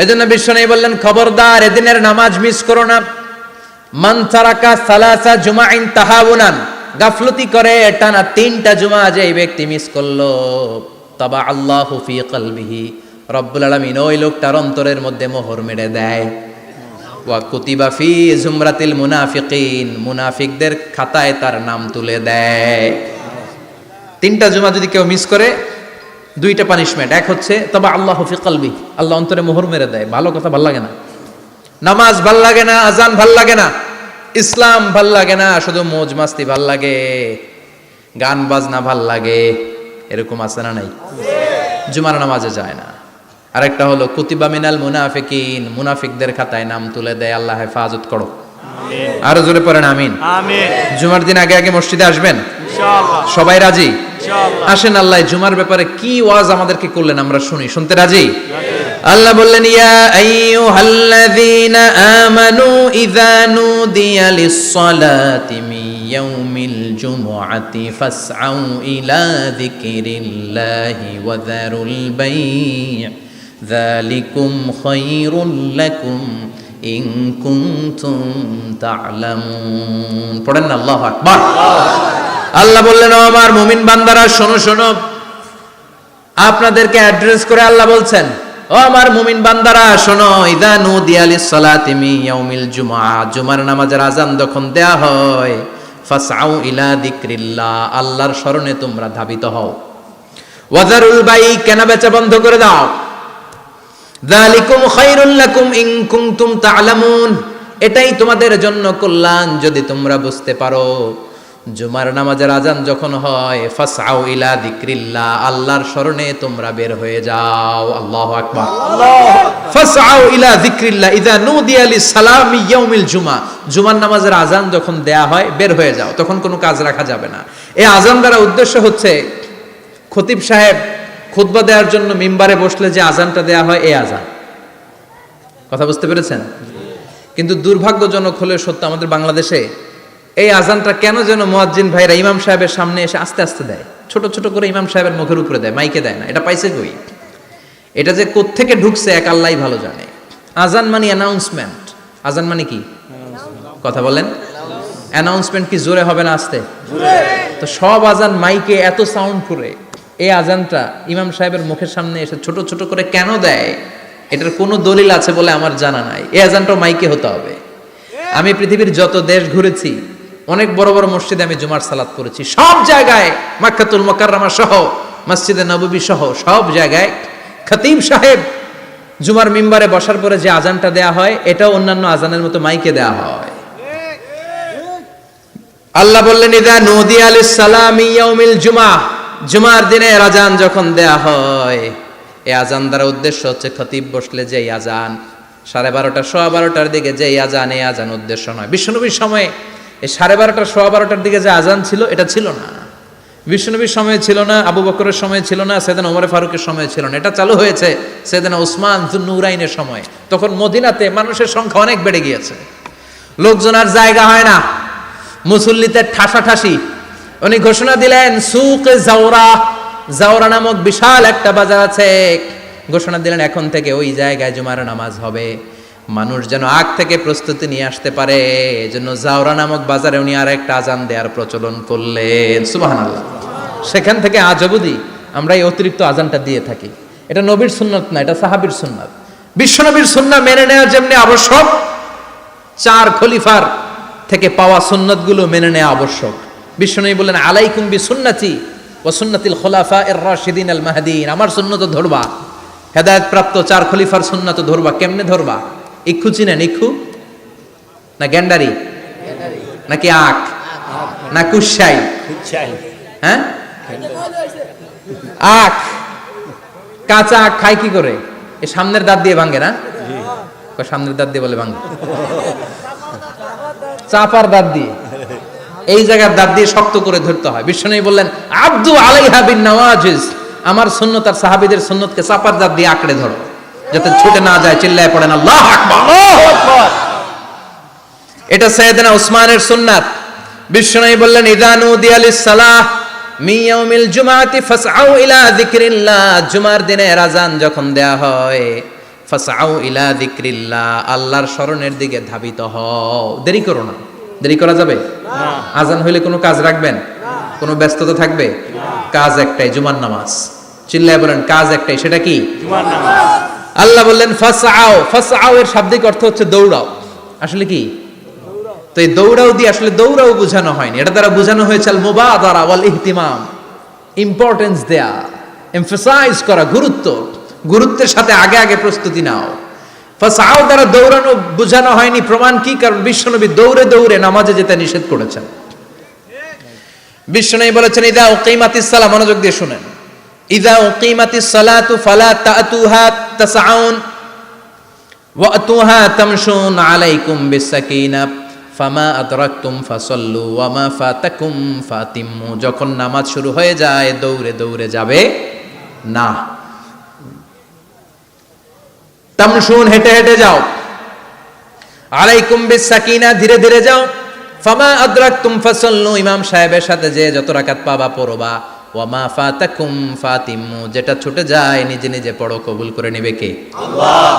এজন্য বিশ্বনবী বললেন, খবরদার এদিনের নামাজ মিস করো না। মান তারাকা সালাসা জুমাইন তাহাউনান, গাফলতি করে টানা 3টা জুমা যে ব্যক্তি মিস করলো, তাবা আল্লাহু ফি কলবিহি, রব্বুল আলামিন ওই লোকটার অন্তরের মধ্যে মোহর মেরে দেয়। ওয়া কুতিবা ফি জুমরাতিল মুনাফিকিন, মুনাফিকদের খাতায় তার নাম তুলে দেয়। 3টা জুমা যদি কেউ মিস করে, 2টা পানিশমেন্ট। এক হচ্ছে তবা আল্লাহু ফি কলবি, আল্লাহ অন্তরে মোহর মেরে দেয়। ভালো কথা ভাল লাগে না, নামাজ ভাল লাগে না, আজান ভাল লাগে না, ইসলাম ভাল লাগে না, শুধু মৌজ মাস্তি ভাল লাগে, গান বাজনা ভাল লাগে, এরকম আছে না নাই? জুমার নামাজে যায় না। আরেকটা হলো কুতিবা মিনাল মুনাফিকিন, মুনাফিকদের খাতায় নাম তুলে দেয়। আল্লাহ হেফাজত করো, আরো জোরে পড়েন আমিন। জুমার দিন আগে আগে মসজিদে আসবেন ইনশাআল্লাহ। সবাই রাজি? ইনশাআল্লাহ। আসেন, আল্লাহ জুমার ব্যাপারে কি ওয়াজ আমাদেরকে করলেন আমরা শুনি। শুনতে রাজি? আল্লাহ বললেন, ইয়া আইয়ুহাল্লাযীনা আমানু ইযা নুদিয়া লিস-সালাতি মিন ইয়াউমিল জুমআতি ফাসআউ ইলা যিকরিল্লাহি ওয়া যারুল বাই', যালিকুম খায়রুল লাকুম ইন কুনতুম তা'লামুন। পড়েন না আল্লাহু আকবার। আল্লাহ বললেন, ও আমার মুমিন বান্দারা শোনো শোনো। আপনাদেরকে অ্যাড্রেস করে আল্লাহ বলছেন, ও আমার মুমিন বান্দারা শোনো, ইযা নুদিয়া লিস-সালাতি মিন ইয়াউমিল জুমআ, জুমার নামাজের আযান যখন দেয়া হয়, ফাসআউ ইলা যিকরিল্লাহ, আল্লাহর স্মরণে তোমরা ধাবিত হও। ওয়া যারুল বাই', কেনা বেচা বন্ধ করে দাও। যালিকুম খায়রুল লাকুম ইন কুনতুম তা'লামুন, এটাই তোমাদের জন্য কল্যাণ যদি তোমরা বুঝতে পারো। জুমার নামাজের আযান যখন হয়, ফাসআউ ইলা যিকরিল্লাহ, আল্লাহর স্মরণে তোমরা বের হয়ে যাও। আল্লাহু আকবার। ফাসআউ ইলা যিকরিল্লাহ ইযা নুদিয়া লিস-সালামি ইয়াউমিল জুমআ, জুমার নামাজের আযান যখন দেয়া হয় বের হয়ে যাও, তখন কোনো কাজ রাখা যাবে না। এই আযান দ্বারা উদ্দেশ্য হচ্ছে খতিব সাহেব খুতবা দেওয়ার জন্য মিম্বারে বসলে যে আযানটা দেয়া হয়, এই আযান। কথা বুঝতে পেরেছেন? কিন্তু দুর্ভাগ্যজনক হলে সত্য, আমাদের বাংলাদেশে এই আযানটা কেন যেন মুয়াজ্জিন ভাইরা ইমাম সাহেবের সামনে এসে আস্তে আস্তে দেয়, ছোট ছোট করে ইমাম সাহেবের মুখের উপরে দেয়, মাইকে দেয় না। এটা পাইছে কই? এটা যে কোত্থেকে ঢুকছে এক আল্লাহই ভালো জানে। আযান মানে অ্যানাউন্সমেন্ট। আযান মানে কি? কথা বলেন। অ্যানাউন্সমেন্ট কি জোরে হবে না আস্তে? তো সব আযান মাইকে এত সাউন্ড করে, এই আযানটা ইমাম সাহেবের মুখের সামনে এসে ছোট ছোট করে কেন দেয়? এটার কোনো দলিল আছে বলে আমার জানা নাই। এই আযানটাও মাইকে হতে হবে। আমি পৃথিবীর যত দেশ ঘুরেছি, অনেক বড় বড় মসজিদে আমি জুমার সালাত করেছি, সব জায়গায় মক্কাতুল মুকাররমা সহ মসজিদে নববী সহ সব জায়গায় খতিব সাহেব জুমার মিম্বারে বসার পরে যে আযানটা দেয়া হয়, এটাও অন্যান্য আযানের মতো মাইকে দেয়া হয়। আল্লাহ বললেন, ইযা নুদিয়া লিস-সালামি ইয়াউমিল জুমআ, জুমার দিনের আযান যখন দেয়া হয়, এই আযান দ্বারা উদ্দেশ্য হচ্ছে খতিব বসলে যে আযান 12:30 12:15 দিকে যে আযান, এই আযান উদ্দেশ্য নয়। বিশ্বনবীর সময়ে এই 12:30 12:15 দিকে যে আযান ছিল, এটা ছিল না। বিশ্বনবীর সময়ে ছিল না, আবু বকরের সময়ে ছিল না, সাইয়েদনা ওমর ফারুকের সময়ে ছিল না। এটা চালু হয়েছে সাইয়েদনা উসমান যুন্নুরাইনের সময়। তখন মদিনাতে মানুষের সংখ্যা অনেক বেড়ে গিয়েছে, লোকজন আর জায়গা হয় না, মুসল্লিতে ঠাসাঠাসি। উনি ঘোষণা দিলেন, সুক জাওরা, জাওরা নামক বিশাল একটা বাজার আছে, ঘোষণা দিলেন এখন থেকে ওই জায়গায় জুমার নামাজ হবে। মানুষ যেন আগ থেকে প্রস্তুতি নিয়ে আসতে পারে, এজন্য জাওরা নামক বাজারে উনি আর একটা আযান দেওয়ার প্রচলন করলেন। সুবহানাল্লাহ। সেখান থেকে আজ অবধি আমরা এই অতিরিক্ত আযানটা দিয়ে থাকি। এটা নবীর সুন্নাত না, এটা সাহাবীর সুন্নাত। বিশ্বনবীর সুন্নাহ মেনে নেওয়া যেমনি আবশ্যক, 4 খলিফার থেকে পাওয়া সুন্নাতগুলো মেনে নেওয়া আবশ্যক। বিশ্বনবী বললেন, আলাইকুম বিসুন্নতি ওয়া সুন্নাতিল খুলাফায়ে রাশিদিন আল মাহদিন, আমার সুন্নাত ধরবা, হেদায়েত প্রাপ্ত 4 খলিফার সুন্নাত ধরবা। কেমনে ধরবা? ইক্ষু চিনেন? ইক্ষু না গ্যান্ডারি নাকি আখ না কুশাই? হ্যাঁ, আখ। কাঁচা আখ খায় কি করে? এই সামনের দাঁত দিয়ে ভাঙে না? সামনের দাঁত দিয়ে বলে ভাঙে, চাপার দাঁত দিয়ে, এই জায়গার দাঁত দিয়ে শক্ত করে ধরতে হয়। বিশ্বনবী বললেন, আব্দু আলাইহা বিন নওয়াজিজ, আমার সুন্নাত আর সাহাবীদের সুন্নাতকে চাপার দাঁত দিয়ে আঁকড়ে ধরো, যাতে ছুটে না যায়। চিল্লায় পড়েন আল্লাহু আকবার, আল্লাহু আকবার। এটা সাইয়েদনা উসমানের সুন্নাত। বিশ্বনবী বললেন, ইযা নুদিয়া লিস-সালাহ মিন ইয়াউমিল জুমআতি ফাসআউ ইলা যিকরিল্লাহ, জুমার দিনের আযান যখন দেয়া হয়, ফাসআউ ইলা যিকরিল্লাহ, আল্লাহর স্মরণের দিকে ধাবিত হও। দেরি করো না। দেরি করা যাবে না। আজান হইলে কোনো কাজ রাখবেন? কোনো ব্যস্ততা থাকবে? কাজ একটাই, জুমার নামাজ। চিল্লায় বলেন কাজ একটাই, সেটা কি? জুমার নামাজ। আল্লাহ বললেন ফাসআউ। ফাসআউ এর শাব্দিক অর্থ হচ্ছে দৌড়াও। আসলে কি? তো এই দৌড়াও দিয়ে আসলে দৌড়াও বোঝানো হয়নি, এটা দ্বারা বোঝানো হয়েছে আল মুবাদারা ওয়াল ইহতিমাম, ইম্পর্টেন্স দেয়া, এমফাসাইজ করা, গুরুত্বের সাথে আগে আগে প্রস্তুতি নাও। ফাসআউ দ্বারা দৌড়ানো বোঝানো হয়নি। প্রমাণ কি? কারণ বিশ্বনবী দৌড়ে দৌড়ে নামাজে যেতে নিষেধ করেছেন। বিশ্বনবী বলেছেন ইদা উকিমাতিস সালাহ, মনোযোগ দিয়ে শুনেন, ইদা উকিমাতিস সালাতু ফালা তাতুহা তাসআউন ওয়া আতুহা তামশুন আলাইকুম বিসাকিনাহ ফামা আদরাকতুম ফাসাল্লু ওয়া মা ফাতাকুম ফাতিম্মু। যখন নামাজ শুরু হয়ে যায় দৌড়ে দৌড়ে যাবে না। তামশুন, হেঁটে হেঁটে যাও। আলাইকুম বিসাকিনা, ধীরে ধীরে যাও। ফামা আদরাকতুম ফাসাল্লু, ইমাম সাহেবের সাথে যে যত রাকাত পাবা পড়বা। ওয়া মা ফাতাকুম ফাতিম্মু, যেটা ছুটে যায় নিজে নিজে পড়ো, কবুল করে নেবে কে? আল্লাহ।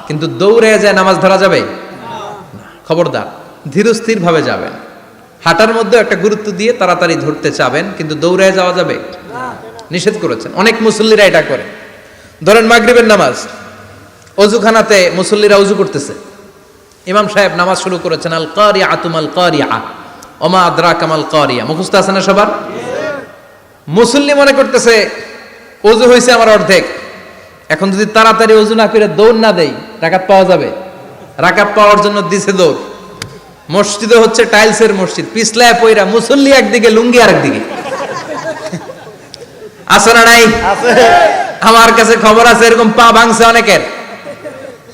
কিন্তু দৌড়ে যায় নামাজ ধরা যাবে না। খবরদার, ধীরস্থির ভাবে যাবেন। হাঁটার মধ্যে একটা গুরুত্ব দিয়ে তাড়াতাড়ি ধরতে চাবেন, কিন্তু দৌড়ে যাওয়া যাবে না, নিষেধ করেছেন। অনেক মুসল্লিরা এটা করে। ধরেন মাগরিবের নামাজ, অজুখানাতে মুসল্লিরা ওযু করতেছে, ইমাম সাহেব নামাজ শুরু করেছেন আল কারিআতু মাল কারিআ ওমা আদরাকা মাল কারিআ। মুখস্থ আছে না সবার? মুসল্লি মনে করতেছে ওযু হয়েছে আমার অর্ধেক, এখন যদি তাড়াতাড়ি ওযু না করে দৌড় না দেই রাকাত পাওয়া যাবে? রাকাত পাওয়ার জন্য দিছে দৌড়। মসজিদে হচ্ছে টাইলসের মসজিদ, পিছলায় পয়রা মুসল্লি একদিকে, লুঙ্গি আরেকদিকে। আছে না নাই? আমার কাছে খবর আছে এরকম পা ভাঙছে অনেকের।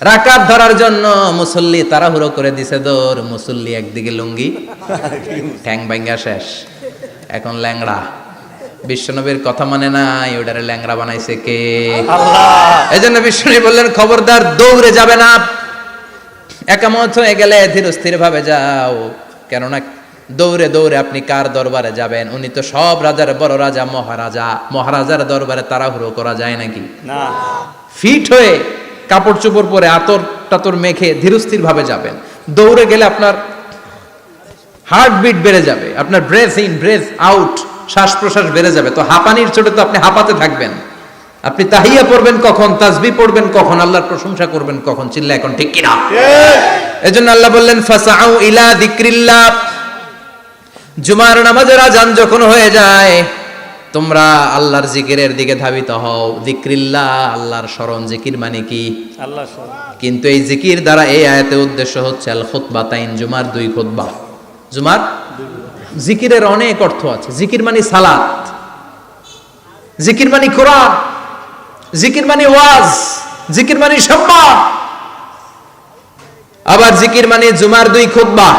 রাকাত ধরার জন্য মুসল্লি তাড়াহুড়ো করে দিছে দৌড়, মুসল্লি একদিকে লুঙ্গি, ঠ্যাং ভাঙ্গা শেষ, এখন ল্যাংড়া। বিশ্বনবীর কথা মানে নাই, ওটারে ল্যাংড়া বানাইছে কে? আল্লাহ। এজন্য বিশ্বনবী বললেন খবরদার দৌড়ে যাবে না। একামত হয়ে গেলে ধীরস্থির ভাবে যাও, কেননা দৌড়ে দৌড়ে আপনি কার দরবারে যাবেন? উনি তো সব রাজার বড় রাজা, মহারাজা। মহারাজার দরবারে তাড়াহুড়ো করা যায় নাকি? না। ফিট হয়ে কাপড় চোপড় পরে আতর টাতর মেখে ধীরস্থির ভাবে যাবেন। দৌড়ে গেলে আপনার হার্টবিট বেড়ে যাবে, আপনার ব্রেথ ইন ব্রেথ আউট, শ্বাস প্রশ্বাস বেড়ে যাবে। তো হাঁপানির চোটে তো আপনি হাঁপাতে থাকবেন। আপনি তাহিয়া পড়বেন কখন, তাসবিহ পড়বেন কখন, আল্লাহর প্রশংসা করবেন কখন? চিল্লা এখন ঠিক কিনা? এজন্য আল্লাহ বললেন ফাসআউ ইলা যিকরিল্লাহ। জুমার নামাজের আজান যখন হয়ে যায় তোমরা আল্লাহর জিকিরের দিকে ধাবিত হও। যিকরিল্লাহ, আল্লাহর স্মরণ। জিকির মানে কি? আল্লাহর স্মরণ। কিন্তু এই জিকির দ্বারা এই আয়াতের উদ্দেশ্য হচ্ছে আল খুতবাতাইন, জুমার দুই খুতবা। জুমার জিকিরের অনেক অর্থ আছে। জিকির মানে সালাত, জিকির মানে কোরআন, জিকির মানে ওয়াজ, জিকির মানে সম্মান। আবার জিকির মানে জুমার দুই খুতবা।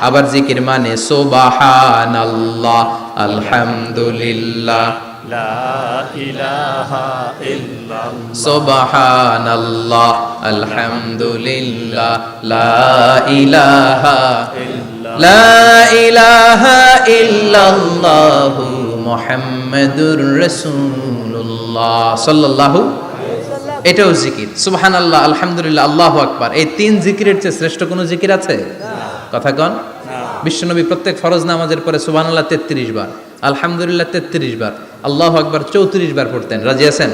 আবার জিকির মানে সুবহানাল্লাহ, আলহামদুলিল্লাহ, লা ইলাহা ইল্লাল্লাহ, সুবহানাল্লাহ, আলহামদুলিল্লাহ, লা ইলাহা ইল্লাল্লাহ, লা ইলাহা ইল্লাল্লাহু মুহাম্মাদুর রাসূলুল্লাহ সাল্লাল্লাহু। এটাও জিকির। সুবহানাল্লাহ, আলহামদুলিল্লাহ, আল্লাহু আকবার। এই তিন জিকিরের চেয়ে শ্রেষ্ঠ কোনো জিকির আছে? কথা কন। বিশ্বনবী প্রত্যেক ফরজ নামাজের পরে সুবহানাল্লাহ 33 বার, আলহামদুলিল্লাহ 33 বার, আল্লাহু আকবার 34 বার পড়তেন। রাজি আছেন?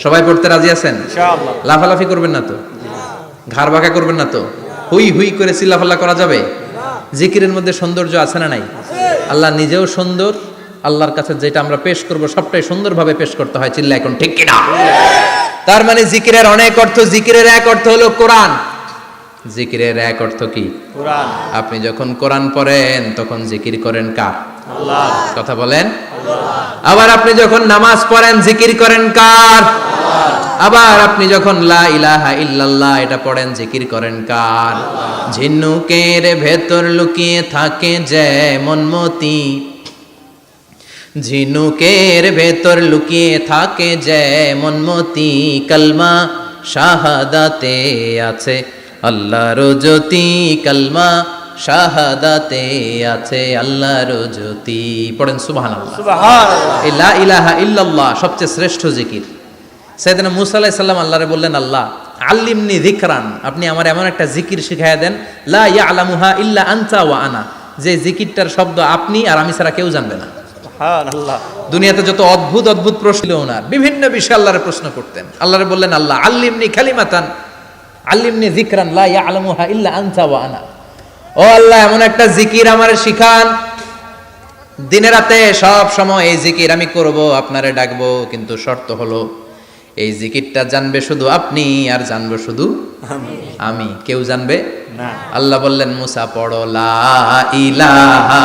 সবাই পড়তে রাজি আছেন? ইনশাআল্লাহ। লাফালাফি করবেন না তো? ঘাড় বাঁকা করবেন না তো? হুই হুই করে চিল্লাফাল্লা করা যাবে? জিকিরের মধ্যে সৌন্দর্য আছে না নাই? আল্লাহ নিজেও সুন্দর। আল্লাহর কাছে যেটা আমরা পেশ করব সবটাই সুন্দরভাবে পেশ করতে হয়। চিল্লা এখন ঠিক কিনা? তার মানে জিকিরের অনেক অর্থ। জিকিরের এক অর্থ হলো কোরআন। জিকিরের এক অর্থ কি? কোরআন। আপনি যখন কোরআন পড়েন তখন জিকির করেন কার? আল্লাহ। কথা বলেন। আল্লাহ। আবার আপনি যখন নামাজ পড়েন জিকির করেন কার? আল্লাহ। আবার আপনি যখন লা ইলাহা ইল্লাল্লাহ এটা পড়েন জিকির করেন কার? আল্লাহ। ঝিনুকের ভেতর লুকিয়ে থাকে যেমন মতি, ঝিনুকের ভেতর লুকিয়ে থাকে যেমন মতি, কালমা শাহাদাতে আছে আল্লাহর জ্যোতি, কালমা শাহাদাতে আছে আল্লাহর জ্যোতি। পড়েন সুবহানাল্লাহ। সুবহানাল্লাহ। লা ইলাহা ইল্লাল্লাহ সবচেয়ে শ্রেষ্ঠ জিকির। সাইয়েদনা মূসা আলাইহিস সালাম আল্লাহরে বললেন, আল্লাহ আল্লিমনি যিকরান, আপনি আমার এমন একটা জিকির শিখাইয়া দেন, লা ইয়ালামুহা ইল্লা আনতা ওয়া আনা, যে জিকিরটার শব্দ আপনি আর আমি ছাড়া কেউ জানবে না। সুবহানাল্লাহ। দুনিয়াতে যত অদ্ভুত অদ্ভুত প্রশ্ন ছিল ওনার, বিভিন্ন বিষয়ে আল্লাহরে প্রশ্ন করতেন। আল্লাহরে বললেন, আল্লাহ আল্লিমনি কালিমাতান আল্লিমনি যিকরান লা ইয়ালামুহা ইল্লা আনতা ওয়া আনা, ও আল্লাহ এমন একটা জিকির আমারে শিখান, দিনে রাতে সব সময় এই জিকির আমি করব, আপনারে ডাকবো, কিন্তু শর্ত হলো এই জিকিরটা জানবে শুধু আপনি আর জানবো শুধু আমি, কেউ জানবে না। আল্লাহ বললেন, মুসা পড়ো লা ইলাহা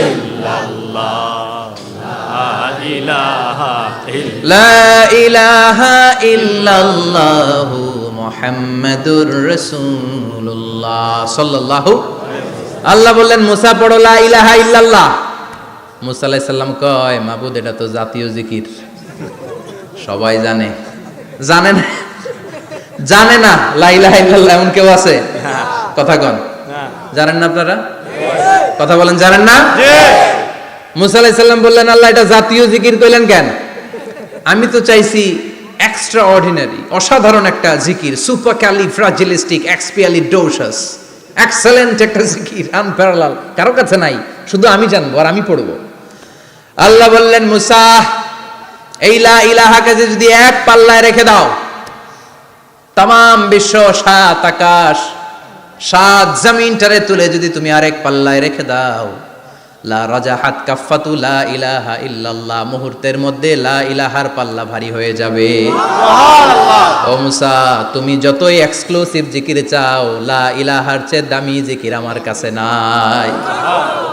ইল্লাল্লাহ, লা ইলাহা ইল্লাল্লাহ, লা ইলাহা ইল্লাল্লাহু মুহাম্মাদুর রাসূলুল্লাহ সাল্লাল্লাহু। আল্লাহ বললেন, মুসা পড়ো লা ইলাহা ইল্লাল্লাহ। মুসা আলাইহিস সালাম কয়, মাবুদ এটা তো জাতীয় জিকির, সবাই জানে। জানে না, জানে না লা ইলাহা ইল্লাল্লাহ এমন কেউ আছে? কথা কন, জানেন না আপনারা? কথা বলেন, জানেন না? মুসা আলাইহিস সালাম বললেন, আল্লাহ এটা জাতীয় জিকির কইলেন কেন? আমি তো চাইছি এক্সট্রা অর্ডিনারি, অসাধারণ একটা জিকির, সুপার ক্যালিফ্রাজিলিস্টিক এক্সপিয়ালিডোসাস, এক্সেলেন্ট একটা জিকির, আনপ্যারালাল, কারো কাছে নাই, শুধু আমি জানবো আর আমি পড়বো। আল্লাহ বললেন, মুসা এই লা ইলাহাকে যদি এক পাল্লায় রেখে দাও, তামাম বিশ্ব, সাত আকাশ, সাত জমিনটারে তুলে যদি তুমি আরেক পাল্লায় রেখে দাও, লা রাজাহাত কাফাতু লা ইলাহা ইল্লাল্লাহ, মুহূর্তের মধ্যে লা ইলাহার পাল্লা ভারী হয়ে যাবে। ও মুসা, তুমি যতই এক্সক্লুসিভ জিকির চাও, লা ইলাহার চেয়ে দামি জিকির আমার কাছে নাই।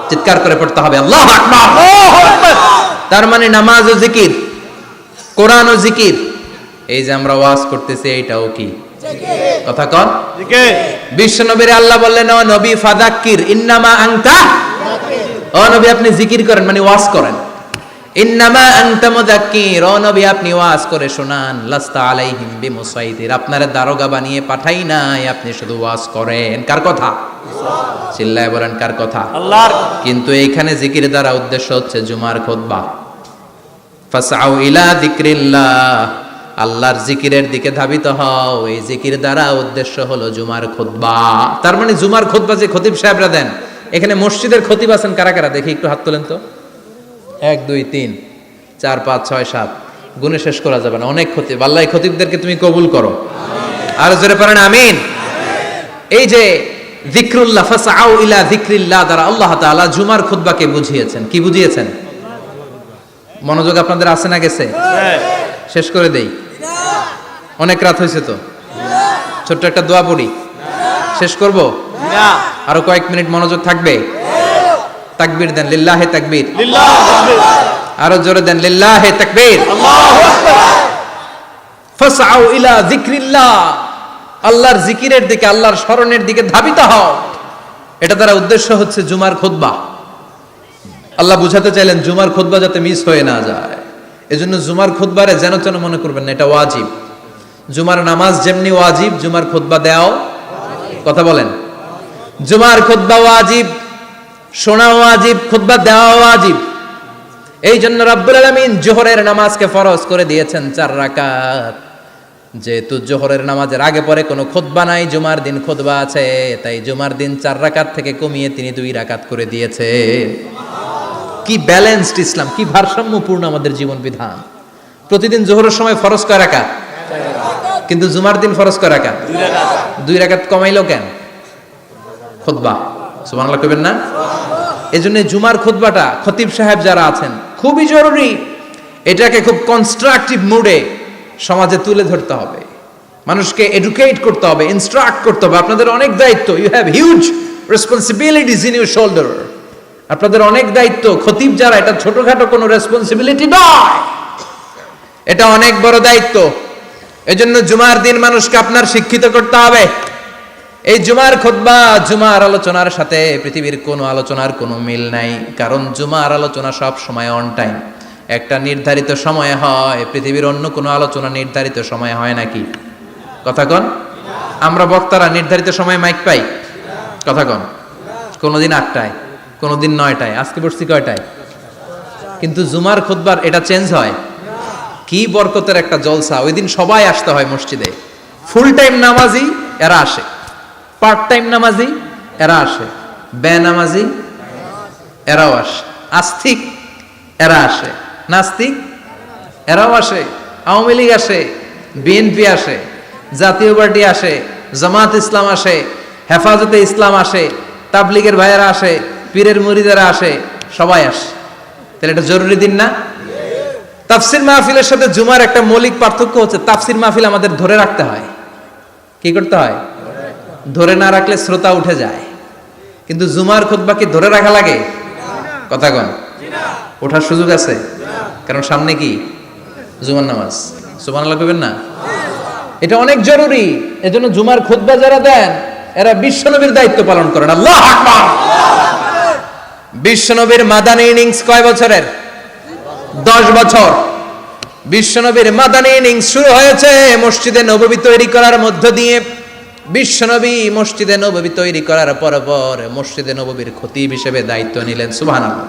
চিৎকার করে পড়তে হবে আল্লাহু আকবার। তার মানে নামাজ ও জিকির, কোরআন ও জিকির, এই যে আমরা ওয়াজ করতেছি এইটাও কি কথা কন? বিশ্ব নবীর আল্লাহ বললেন, ও নবী ফাযাক্কির ইন্নামা আনতা, ও নবী আপনি জিকির করেন মানে ওয়াজ করেন। ইন্নামা আনতা মুযাক্কির, ও নবী আপনি ওয়াজ করে শোনান। লাস্তা আলাইহিম বিমুসাইতির, আপনারে দারোগা বানিয়ে পাঠাই নাই, আপনি শুধু ওয়াজ করেন। কার কথা? চিল্লায় বলেন কার কথা? আল্লাহর। কিন্তু এইখানে জিকির দ্বারা উদ্দেশ্য হচ্ছে জুমার খুতবা। ফাসআউ ইলা যিকরিল্লাহ, আল্লাহর জিকিরের দিকে ধাবিত হও, এই জিকির দ্বারা উদ্দেশ্য হলো জুমার খুতবা। তার মানে জুমার খুতবা যে খতিব সাহেবরা দেন, এখানে মসজিদের খতিব আছেন কারা কারা দেখি একটু হাত তোলেন তো। 1 2 3 4 5 6 7, গুণে শেষ করা যাবে না, অনেক খতিব। আল্লাহ এই খতিবদেরকে তুমি কবুল করো, আর জোরে পড়েন আমিন। এই যে যিকরুল্লাহ, ফাসআউ ইলা যিকরিল্লাহ দ্বারা আল্লাহ তাআলা জুমার খুতবাকে বুঝিয়েছেন। কি বুঝিয়েছেন? মনোযোগ আপনাদের আছে না গেছে? শেষ করে দেই, অনেক রাত হয়েছে তো। ছোট্ট একটা দোয়া পড়ি, শেষ করব? আরো কয়েক মিনিট মনোযোগ থাকবে? তাকবীর দেন, লিল্লাহে তাকবীর, আরো জোরে দেন, লিল্লাহে তাকবীর। ফাসআউ ইলা যিকরিল্লাহ, আল্লাহর জিকিরের দিকে, আল্লাহর স্মরণের দিকে ধাবিত হও। এটা দ্বারা উদ্দেশ্য হচ্ছে জুমার খুতবা। আল্লাহ বুঝাতে চাইলেন জুমার খুতবা যাতে মিস হয়ে না যায়, এজন্য জুমার খুতবারে যেন তেন মনে করবেন না, এটা ওয়াজিব। জুমার নামাজ যেমনি ওয়াজিব, জুমার খুতবা দেওয়াও, কথা বলেন, জুমার খুতবা ওয়াজিব, শোনা ওয়াজিব, খুতবা দেওয়া ওয়াজিব। এই জন্য রব্বুল আলামিন জোহরের নামাজকে ফরজ করে দিয়েছেন 4 রাকাত। যেহেতু জোহরের নামাজের আগে পরে কোনো খুতবা নাই, জুমার দিন খুতবা আছে, তাই জুমার দিন 4 রাকাত থেকে কমিয়ে তিনি 2 রাকাত করে দিয়েছে। কি ব্যালেন্সড ইসলাম, কি ভারসাম্যপূর্ণ আমাদের জীবন বিধান। প্রতিদিন জোহরের সময় ফরজ কয় রাকাত, কিন্তু জুমার দিন ফরজ কয় রাকাত? 2 রাকাত কমাইলো কেন? খুতবা, সুবহানাল্লাহ কইবেন না? এজন্য জুমার খুতবাটা খতিব সাহেব যারা আছেন খুবই জরুরি। এটাকে খুব কনস্ট্রাকটিভ মুডে সমাজে তুলে ধরতে হবে, মানুষকে এডুকেট করতে হবে, ইনস্ট্রাক্ট করতে হবে। আপনাদের অনেক দায়িত্ব, you have huge responsibilities in your shoulder. আপনাদের অনেক দায়িত্ব। খতিব যারা, এটা ছোটখাটো কোনো রেসপন্সিবিলিটি নয়, এটা অনেক বড় দায়িত্ব। এজন্য জুমার দিন মানুষকে আপনার শিক্ষিত করতে হবে। এই জুমার খুতবা, জুমার আলোচনার সাথে পৃথিবীর কোনো আলোচনার কোনো মিল নাই, কারণ জুমার আলোচনা সব সময় অন টাইম, একটা নির্ধারিত সময় হয়। পৃথিবীর অন্য কোনো আলোচনা নির্ধারিত সময় হয় নাকি? কথা কন। আমরা বক্তারা নির্ধারিত সময়ে মাইক পাই? কথা কন। কোনোদিন 8টায়, কোনোদিন 9টায়, আজকে বসছি কয়টায়? কিন্তু জুমার খুতবার এটা চেঞ্জ হয়। কি বরকতের একটা জলসা, ওই দিন সবাই আসতে হয় মসজিদে, ফুল টাইম নামাজি এরা আসে, পার্ট টাইম নামাজি এরা আসে, বেনামাজি এরাও আসে, আস্তিক এরা আসে, নাস্তিক এরাও আসে, আওয়ামী লীগ আসে, বিএনপি আসে, জাতীয় পার্টি আসে, জামাত ইসলাম আসে, হেফাজতে ইসলাম আসে, তাবলিগের ভাইয়েরা আসে, পীরের মুরিদেরা আসে, সবাই আসে। তাহলে এটা জরুরি দিন না? তাফসির মাহফিলের সাথে জুমার একটা মৌলিক পার্থক্য হচ্ছে, তাফসির মাহফিল আমাদের ধরে রাখতে হয়। কি করতে হয়? ধরে না রাখলে শ্রোতা উঠে যায়। কিন্তু জুমার খুতবা কি ধরে রাখা লাগে? কথা কন, ওঠার সুযোগ আছে? কারণ সামনে কি জুমার নামাজ। সুবহানাল্লাহ কইবেন না? এটা অনেক জরুরি। এজন্য জুমার খুতবা যারা দেন এরা বিশ্বনবীর দায়িত্ব পালন করেন। আল্লাহু আকবার। বিশ্বনবীর মাদানী ইনিংস কয় বছরের? 10 বছর। বিশ্বনবীর মাদানী ইনিংস শুরু হয়েছে মসজিদে নববী তৈরি করার মধ্য দিয়ে। বিশ্বনবী মসজিদে নববী তৈরি করার পর মসজিদে নববীর খতিব হিসেবে দায়িত্ব নিলেন। সুবহানাল্লাহ।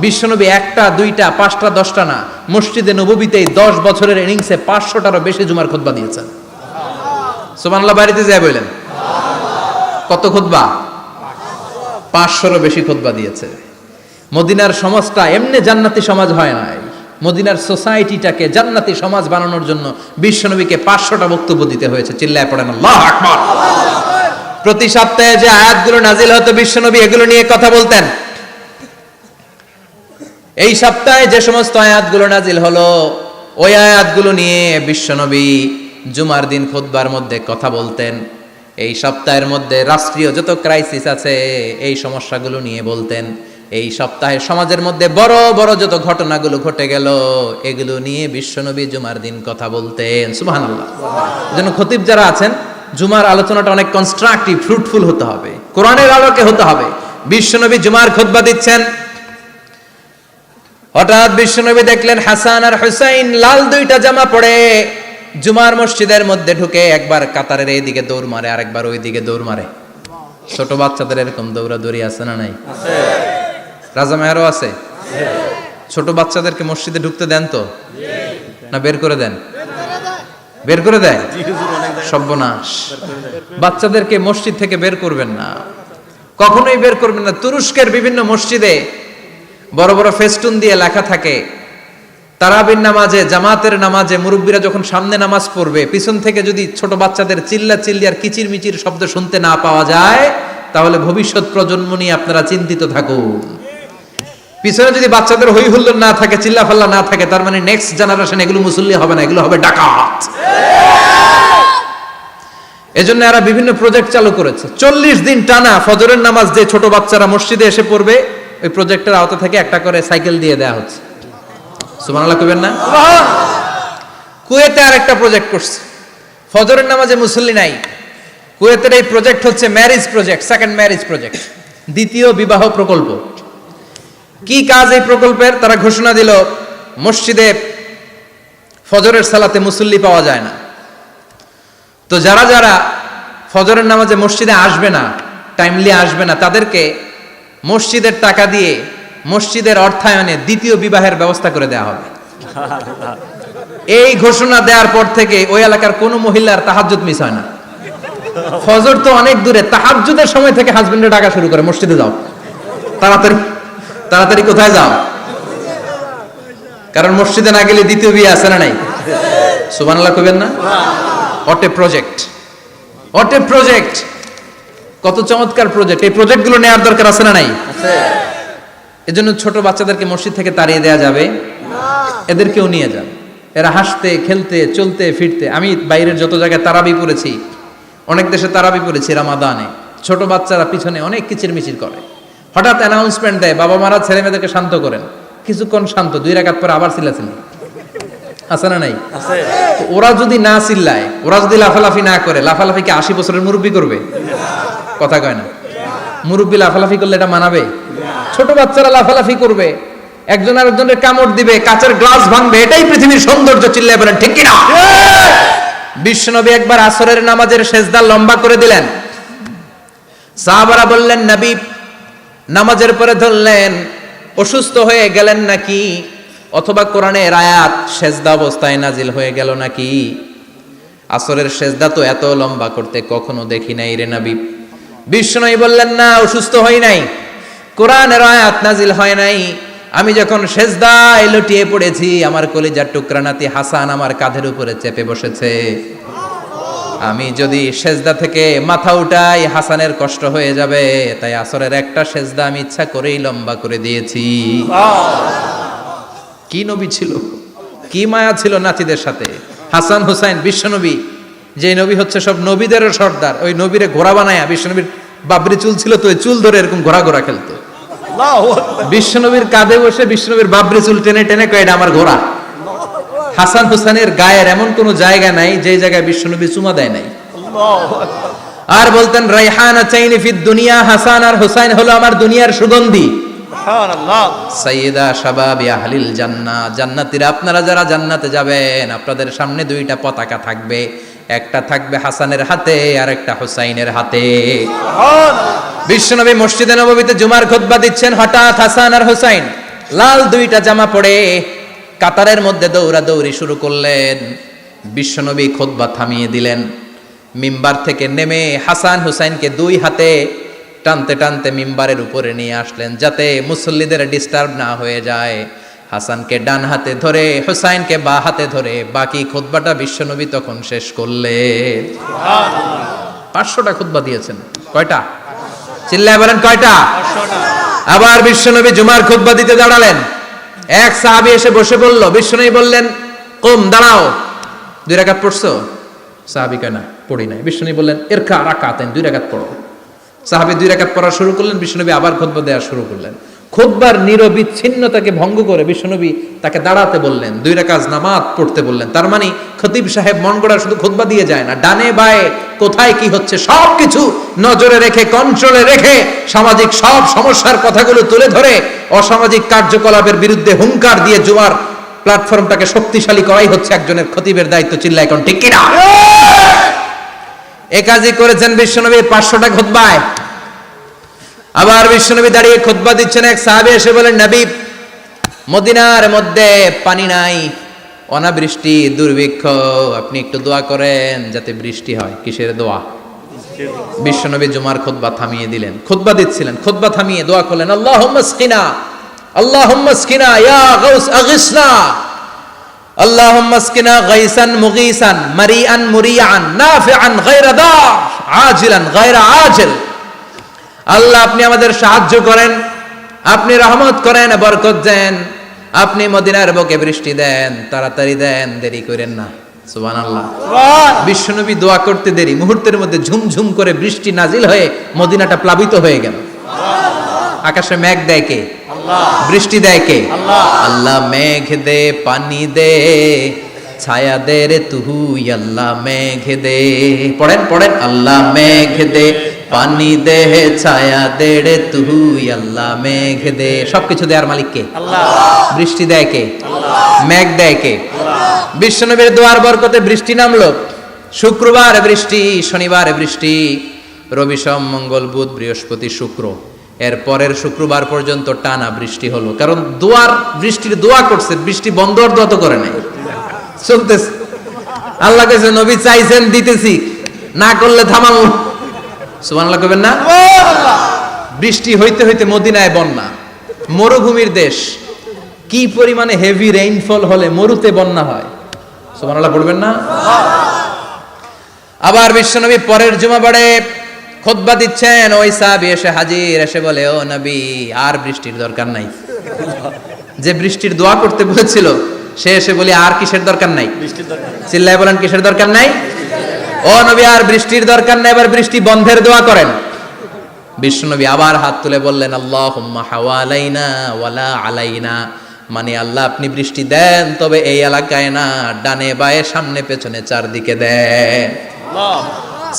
বিশ্বনবী একটা, দুইটা, পাঁচটা, 10টা না, মসজিদে নববীতেই 10 বছরের ইনিংসে 500টারও বেশি জুমার খুতবা দিয়েছেন। সুবহানাল্লাহ। বাড়িতে যায় বললেন কত খুতবা? 500রও বেশি খুতবা দিয়েছে। মদিনার সমাজটা এমনি জান্নাতি সমাজ হয় নাই। মদিনার সোসাইটিটাকে জান্নাতি সমাজ বানানোর জন্য বিশ্বনবীকে 500টা বক্তব্য দিতে হয়েছে। চিল্লায় পড়েন আল্লাহু আকবার। প্রতি সপ্তাহে যে আয়াতগুলো নাজিল হতো বিশ্বনবী এগুলো নিয়ে কথা বলতেন। এই সপ্তাহে যে সমস্ত আয়াতগুলো নাজিল হলো ওই আয়াতগুলো নিয়ে বিশ্বনবী জুমার দিন খুতবার মধ্যে কথা বলতেন। এই সপ্তাহের মধ্যে রাষ্ট্রীয় যত ক্রাইসিস আছে এই সমস্যাগুলো নিয়ে বলতেন। এই সপ্তাহে সমাজের মধ্যে বড় বড় যত ঘটনাগুলো ঘটে গেল এগুলো নিয়ে বিশ্বনবী জুমার দিন কথা বলতেন। সুবহানাল্লাহ। এজন্য খতিব যারা আছেন জুমার আলোচনাটা অনেক কনস্ট্রাকটিভ, ফ্রুটফুল হতে হবে, কোরআনের আলোকে হতে হবে। বিশ্বনবী জুমার খুতবা দিচ্ছেন, হঠাৎ বিশ্বনবী দেখলেন হাসান আর হুসাইন লাল 2টা জামা পরে জুমার মসজিদের মধ্যে ঢুকে একবার কাতারের এইদিকে দৌড় মারে, আরেকবার ওইদিকে দৌড় মারে। ছোট বাচ্চাদের এরকম দৌড়াদৌড়ি আছে না নাই? রাজা মেয়ারও আছে। ছোট বাচ্চাদেরকে মসজিদে ঢুকতে দেন তো না বের করে দেন? বের করে দেয়। সর্বনাশ। বাচ্চাদেরকে মসজিদ থেকে বের করবেন না, কখনোই বের করবেন না। তুরস্কের বিভিন্ন মসজিদে বড় বড় ফেস্টুন দিয়ে লেখা থাকে তারাবির নামাজে, জামাতের নামাজে মুরব্বীরা যখন সামনে নামাজ পড়বে পিছন থেকে যদি ছোট বাচ্চাদের চিল্লা চিল্লি আর কিচির মিচির শব্দ শুনতে না পাওয়া যায় তাহলে ভবিষ্যৎ প্রজন্ম নিয়ে আপনারা চিন্তিত থাকুন। পিছনে যদি বাচ্চাদের হই হুল্লোড় না থাকে, চিল্লা ফাল্লা না থাকে, তার মানে নেক্সট জেনারেশন এগুলো মুসল্লি হবে না, এগুলো হবে ডাকাত। এজন্য এরা বিভিন্ন প্রজেক্ট চালু করেছে। 40 দিন টানা ফজরের নামাজ যে ছোট বাচ্চারা মসজিদে এসে পড়বে ওই প্রজেক্টের আওতা থেকে একটা করে সাইকেল দিয়ে দেওয়া হচ্ছে। সুবহানাল্লাহ কইবেন না? কুয়েতে আরেকটা প্রজেক্ট করছে, ফজরের নামাজে মুসল্লি নাই। কুয়েতের এই প্রজেক্ট হচ্ছে marriage project, second marriage project, দ্বিতীয় বিবাহ প্রকল্প। কি কাজ এই প্রকল্পের? তারা ঘোষণা দিল মসজিদে ফজরের সালাতে মুসল্লি পাওয়া যায় না, তো যারা যারা ফজরের নামাজে মসজিদে আসবে না, টাইমলি আসবে না, তাদেরকে মসজিদের টাকা দিয়ে মসজিদের অর্থায়নে দ্বিতীয় বিবাহের ব্যবস্থা করে দেওয়া হবে। এই ঘোষণা দেওয়ার পর থেকে ওই এলাকার কোনো মহিলার তাহাজ্জুদ মিস হয় না। ফজর তো অনেক দূরে, তাহাজ্জুদের সময় থেকে হাজবেন্ডের ডাকা শুরু করে মসজিদে যাও, তাড়াতাড়ি তাড়াতাড়ি কোথায় যাও, কারণ মসজিদে না গেলে দ্বিতীয় বিয়ে আছে না নাই? সুবহানাল্লাহ কইবেন না? What a project, what a project, কত চমৎকার প্রজেক্ট। এই প্রজেক্টগুলো নেওয়ার দরকার আছে না নাই? এজন্য ছোট বাচ্চাদেরকে মসজিদ থেকে তাড়িয়ে দেওয়া যাবে না, এদেরকেও নিয়ে যান। এরা হাসতে খেলতে চলতে ফিরতে, আমি বাইরের যত জায়গায় তারাবি পড়েছি, অনেক দেশে তারাবি পড়েছি রামাদানে, ছোট বাচ্চারা পিছনে অনেক কিচির মিচির করে, হঠাৎ অ্যানাউন্সমেন্ট দেয় বাবা মারা ছেলে মেয়েদেরকে শান্ত করেন, কিছুক্ষণ শান্ত, 2 রাকাত পরে আবার চিল্লাচিল্লি, আছে না নাই? ওরা যদি না চিল্লায়, ওরা যদি লাফালাফি না করে, লাফালাফি কি 80 বছরের মুরব্বি করবে? কথা কয় না। মুরব্বি লাফালাফি করলে এটা মানাবে? ছোট বাচ্চারা লাফালাফি করবে, একজন আরেকজনের কামড় দিবে, কাচের গ্লাস ভাঙবে, এটাই পৃথিবীর সৌন্দর্য। চিল্লায় বলেন ঠিক কিনা? বিশ্বনবী একবার আসরের নামাজের সেজদা লম্বা করে দিলেন, সাহাবারা বললেন নবী নামাজের পরে ধরলেন অসুস্থ হয়ে গেলেন নাকি, অথবা কোরআনের আয়াত সেজদা অবস্থায় নাজিল হয়ে গেল নাকি? আসরের সেজদা তো এত লম্বা করতে কখনো দেখি নাই রে নবী। বিষ্ণুই বললেন, না, অসুস্থ হই নাই, কোরআনের আয়াত নাজিল হয় নাই। আমি যখন সেজদায় লুটিয়ে পড়েছি, আমার কলিজার টুকরা নাতি হাসান আমার কাঁধের উপরে চেপে বসেছে। আমি যদি সেজদা থেকে মাথা উঠাই হাসানের কষ্ট হয়ে যাবে, তাই আসরের একটা সেজদা আমি ইচ্ছা করেই লম্বা করে দিয়েছি। কি নবী ছিল, কি মায়া ছিল নাতিদের সাথে। হাসান হুসাইন বিশ্বনবী, যে নবী হচ্ছে সব নবীদেরও সর্দার, ওই নবীরে ঘোড়া বানায়া, বিশ্বনবীর বাবরি চুল ছিল তো ওই চুল ধরে এরকম ঘোড়া ঘোড়া খেলতো। বিশ্বনবীর কাঁধে বসে বিশ্বনবীর বাবরি চুল টেনে টেনে কয়, এটা আমার ঘোড়া। হাসান হুসাইনের গায়ের এমন কোন জায়গা নাই যে জায়গায় বিশ্বনবী চুমা দেয় নাই। আর বলতেন, রাইহানা চাইনি ফিদ দুনিয়া, হাসান আর হুসাইন হলো আমার দুনিয়ার সুগন্ধি। সাইয়্যিদা শাবাবি আহলিল জান্নাহ, জান্নাতীরা আপনারা যারা জান্নাতে যাবেন, আপনাদের সামনে দুইটা পতাকা থাকবে, একটা থাকবে হাসানের হাতে আর একটা হুসাইনের হাতে। বিশ্বনবী মসজিদে নববীতে জুমার খুতবা দিচ্ছেন, হঠাৎ হাসান আর হুসাইন লাল দুইটা জামা পরে কাতারের মধ্যে দৌড়াদৌড়ি শুরু করলেন। বিশ্বনবী খুতবা থামিয়ে দিলেন, মিম্বার থেকে নেমে হাসান হুসাইনকে দুই হাতে টানতে টানতে মিম্বারের উপরে নিয়ে আসলেন, যাতে মুসল্লিদের ডিস্টার্ব না হয়ে যায়। হাসানকে ডান হাতে ধরে, হুসাইনকে বা হাতে ধরে বাকি খুতবাটা বিশ্বনবী তখন শেষ করলেন। 500টা খুতবা দিয়েছেন। কয়টা? চিল্লায় বলেন, কয়টা? আবার বিশ্বনবী জুমার খুতবা দিতে দাঁড়ালেন। এক সাহাবী এসে বসে বলল, বিশ্বনবী বললেন, কুম, দাঁড়াও, 2 রাকাত পড়ছো? সাহাবী কয়, না, পড়ি নাই। বিশ্বনবী বললেন, ইরকা রাকাতাইন, 2 রাকাত পড়ো। সাহাবী 2 রাকাত পড়া শুরু করলেন। বিশ্বনবী আবার খুতবা দেওয়া শুরু করলেন। খুতবার নিরবিচ্ছিন্নতাকে ভঙ্গ করে বিশ্বনবী তাকে দাঁড়াতে বললেন, 2 রাকাত নামাজ পড়তে বললেন। তার মানে খতিব সাহেব মন গড়া শুধু খুতবা দিয়ে যায় না, ডানে বায়ে কোথায় কি হচ্ছে সবকিছু নজরে রেখে, কন্ট্রোলে রেখে, সামাজিক সব সমস্যার কথাগুলো তুলে ধরে অসামাজিক কার্যকলাপের বিরুদ্ধে হুঙ্কার দিয়ে জুমার প্ল্যাটফর্মটাকে শক্তিশালী করাই হচ্ছে একজনের খতিবের দায়িত্ব। চিল্লায় এখন ঠিক কিনা? এ কাজই করেছেন বিশ্বনবী 500টা খুতবায়। আবার বিশ্বনবী দাঁড়িয়ে খুতবা দিচ্ছেন। এক সাহাবী এসে বলেন, নবী, মদিনার মধ্যে পানি নাই, অনাবৃষ্টি, দুর্ভিক্ষ, আপনি একটু দোয়া করেন যাতে বৃষ্টি হয়। কিসের দোয়া? বিশ্বনবী জুমার খুতবা থামিয়ে দিলেন, খুতবা দিচ্ছিলেন, খুতবা থামিয়ে দোয়া করলেন, আল্লাহুম্মা আসকিনা, আল্লাহুম্মা আসকিনা ইয়া গাউস আগিসনা, আল্লাহুম্মা আসকিনা গাইসান মুগীসান মারিআন মুরিআন নাফিআন গায়রা দার আজিলান গায়রা আজিল। আল্লাহ, আপনি আমাদের সাহায্য করেন, আপনি রহমত করেন, বরকত দেন, আপনি মদিনার বুকে বৃষ্টি দেন, তাড়াতাড়ি দেন, দেরি করেন না। সুবহানাল্লাহ। বিশ্বনবী দোয়া করতে দেরি, মুহূর্তের মধ্যে ঝুমঝুম করে বৃষ্টি নাজিল হয়ে মদিনাটা প্লাবিত হয়ে গেল। আকাশে মেঘ দেয় কে? বৃষ্টি দেয় কে? আল্লাহ মেঘ দে, পানি দে, ছায়া দে রে তুই, আল্লাহ মেঘ দে। পড়েন পড়েন, আল্লাহ মেঘ দে, পানি দে, ছায়া দে রে তুই, আল্লাহ মেঘ দে। সবকিছু দেয়ার মালিক কে? আল্লাহ। বৃষ্টি দেয় কে? আল্লাহ। মেঘ দেয় কে? আল্লাহ। বিশ্বনবীর দোয়ার বরকতে বৃষ্টি নামলো। শুক্রবার বৃষ্টি, শনিবার বৃষ্টি, রবি সোম মঙ্গল বুধ বৃহস্পতি শুক্র, এর পরের শুক্রবার পর্যন্ত টানা বৃষ্টি হলো। কারণ দোয়ার, বৃষ্টির দোয়া করছে, বৃষ্টি বন্ধ আর দোয়া তো করে নাই, চলতেছে। আল্লাহ কাছে নবী চাইছেন, দিতেছি, না করলে থামাল। সুবহানাল্লাহ কইবেন না? বৃষ্টি হইতে হইতে মদিনায় বন্যা, মরুভূমির দেশ, কি পরিমাণে হেভি রেইনফল হলে মরুতে বন্যা হয়। সুবহানাল্লাহ পড়বেন না? আবার বিশ্বনবী পরের জুমাবারে খুতবা দিচ্ছেন, ওই সাহাবী এসে হাজির, এসে বলে, ও নবী, আর বৃষ্টির দরকার নাই। যে বৃষ্টির দোয়া করতে বলেছিল সে এসে বলি, আর কিসের দরকার নাই? চিল্লায় বলেন, কিসের দরকার নাই? ও নবী, আর বৃষ্টির দরকার নাই, এবার বৃষ্টি বন্ধের দোয়া করেন। বিশ্বনবী আবার হাত তুলে বললেন, আল্লাহুম্মা হাওয়ালাইনা ওয়ালা আলাইনা, মানে আল্লাহ, আপনি বৃষ্টি দেন, তবে এই এলাকায় না, ডানে বায়ে সামনে পেছনে চারদিকে দেন।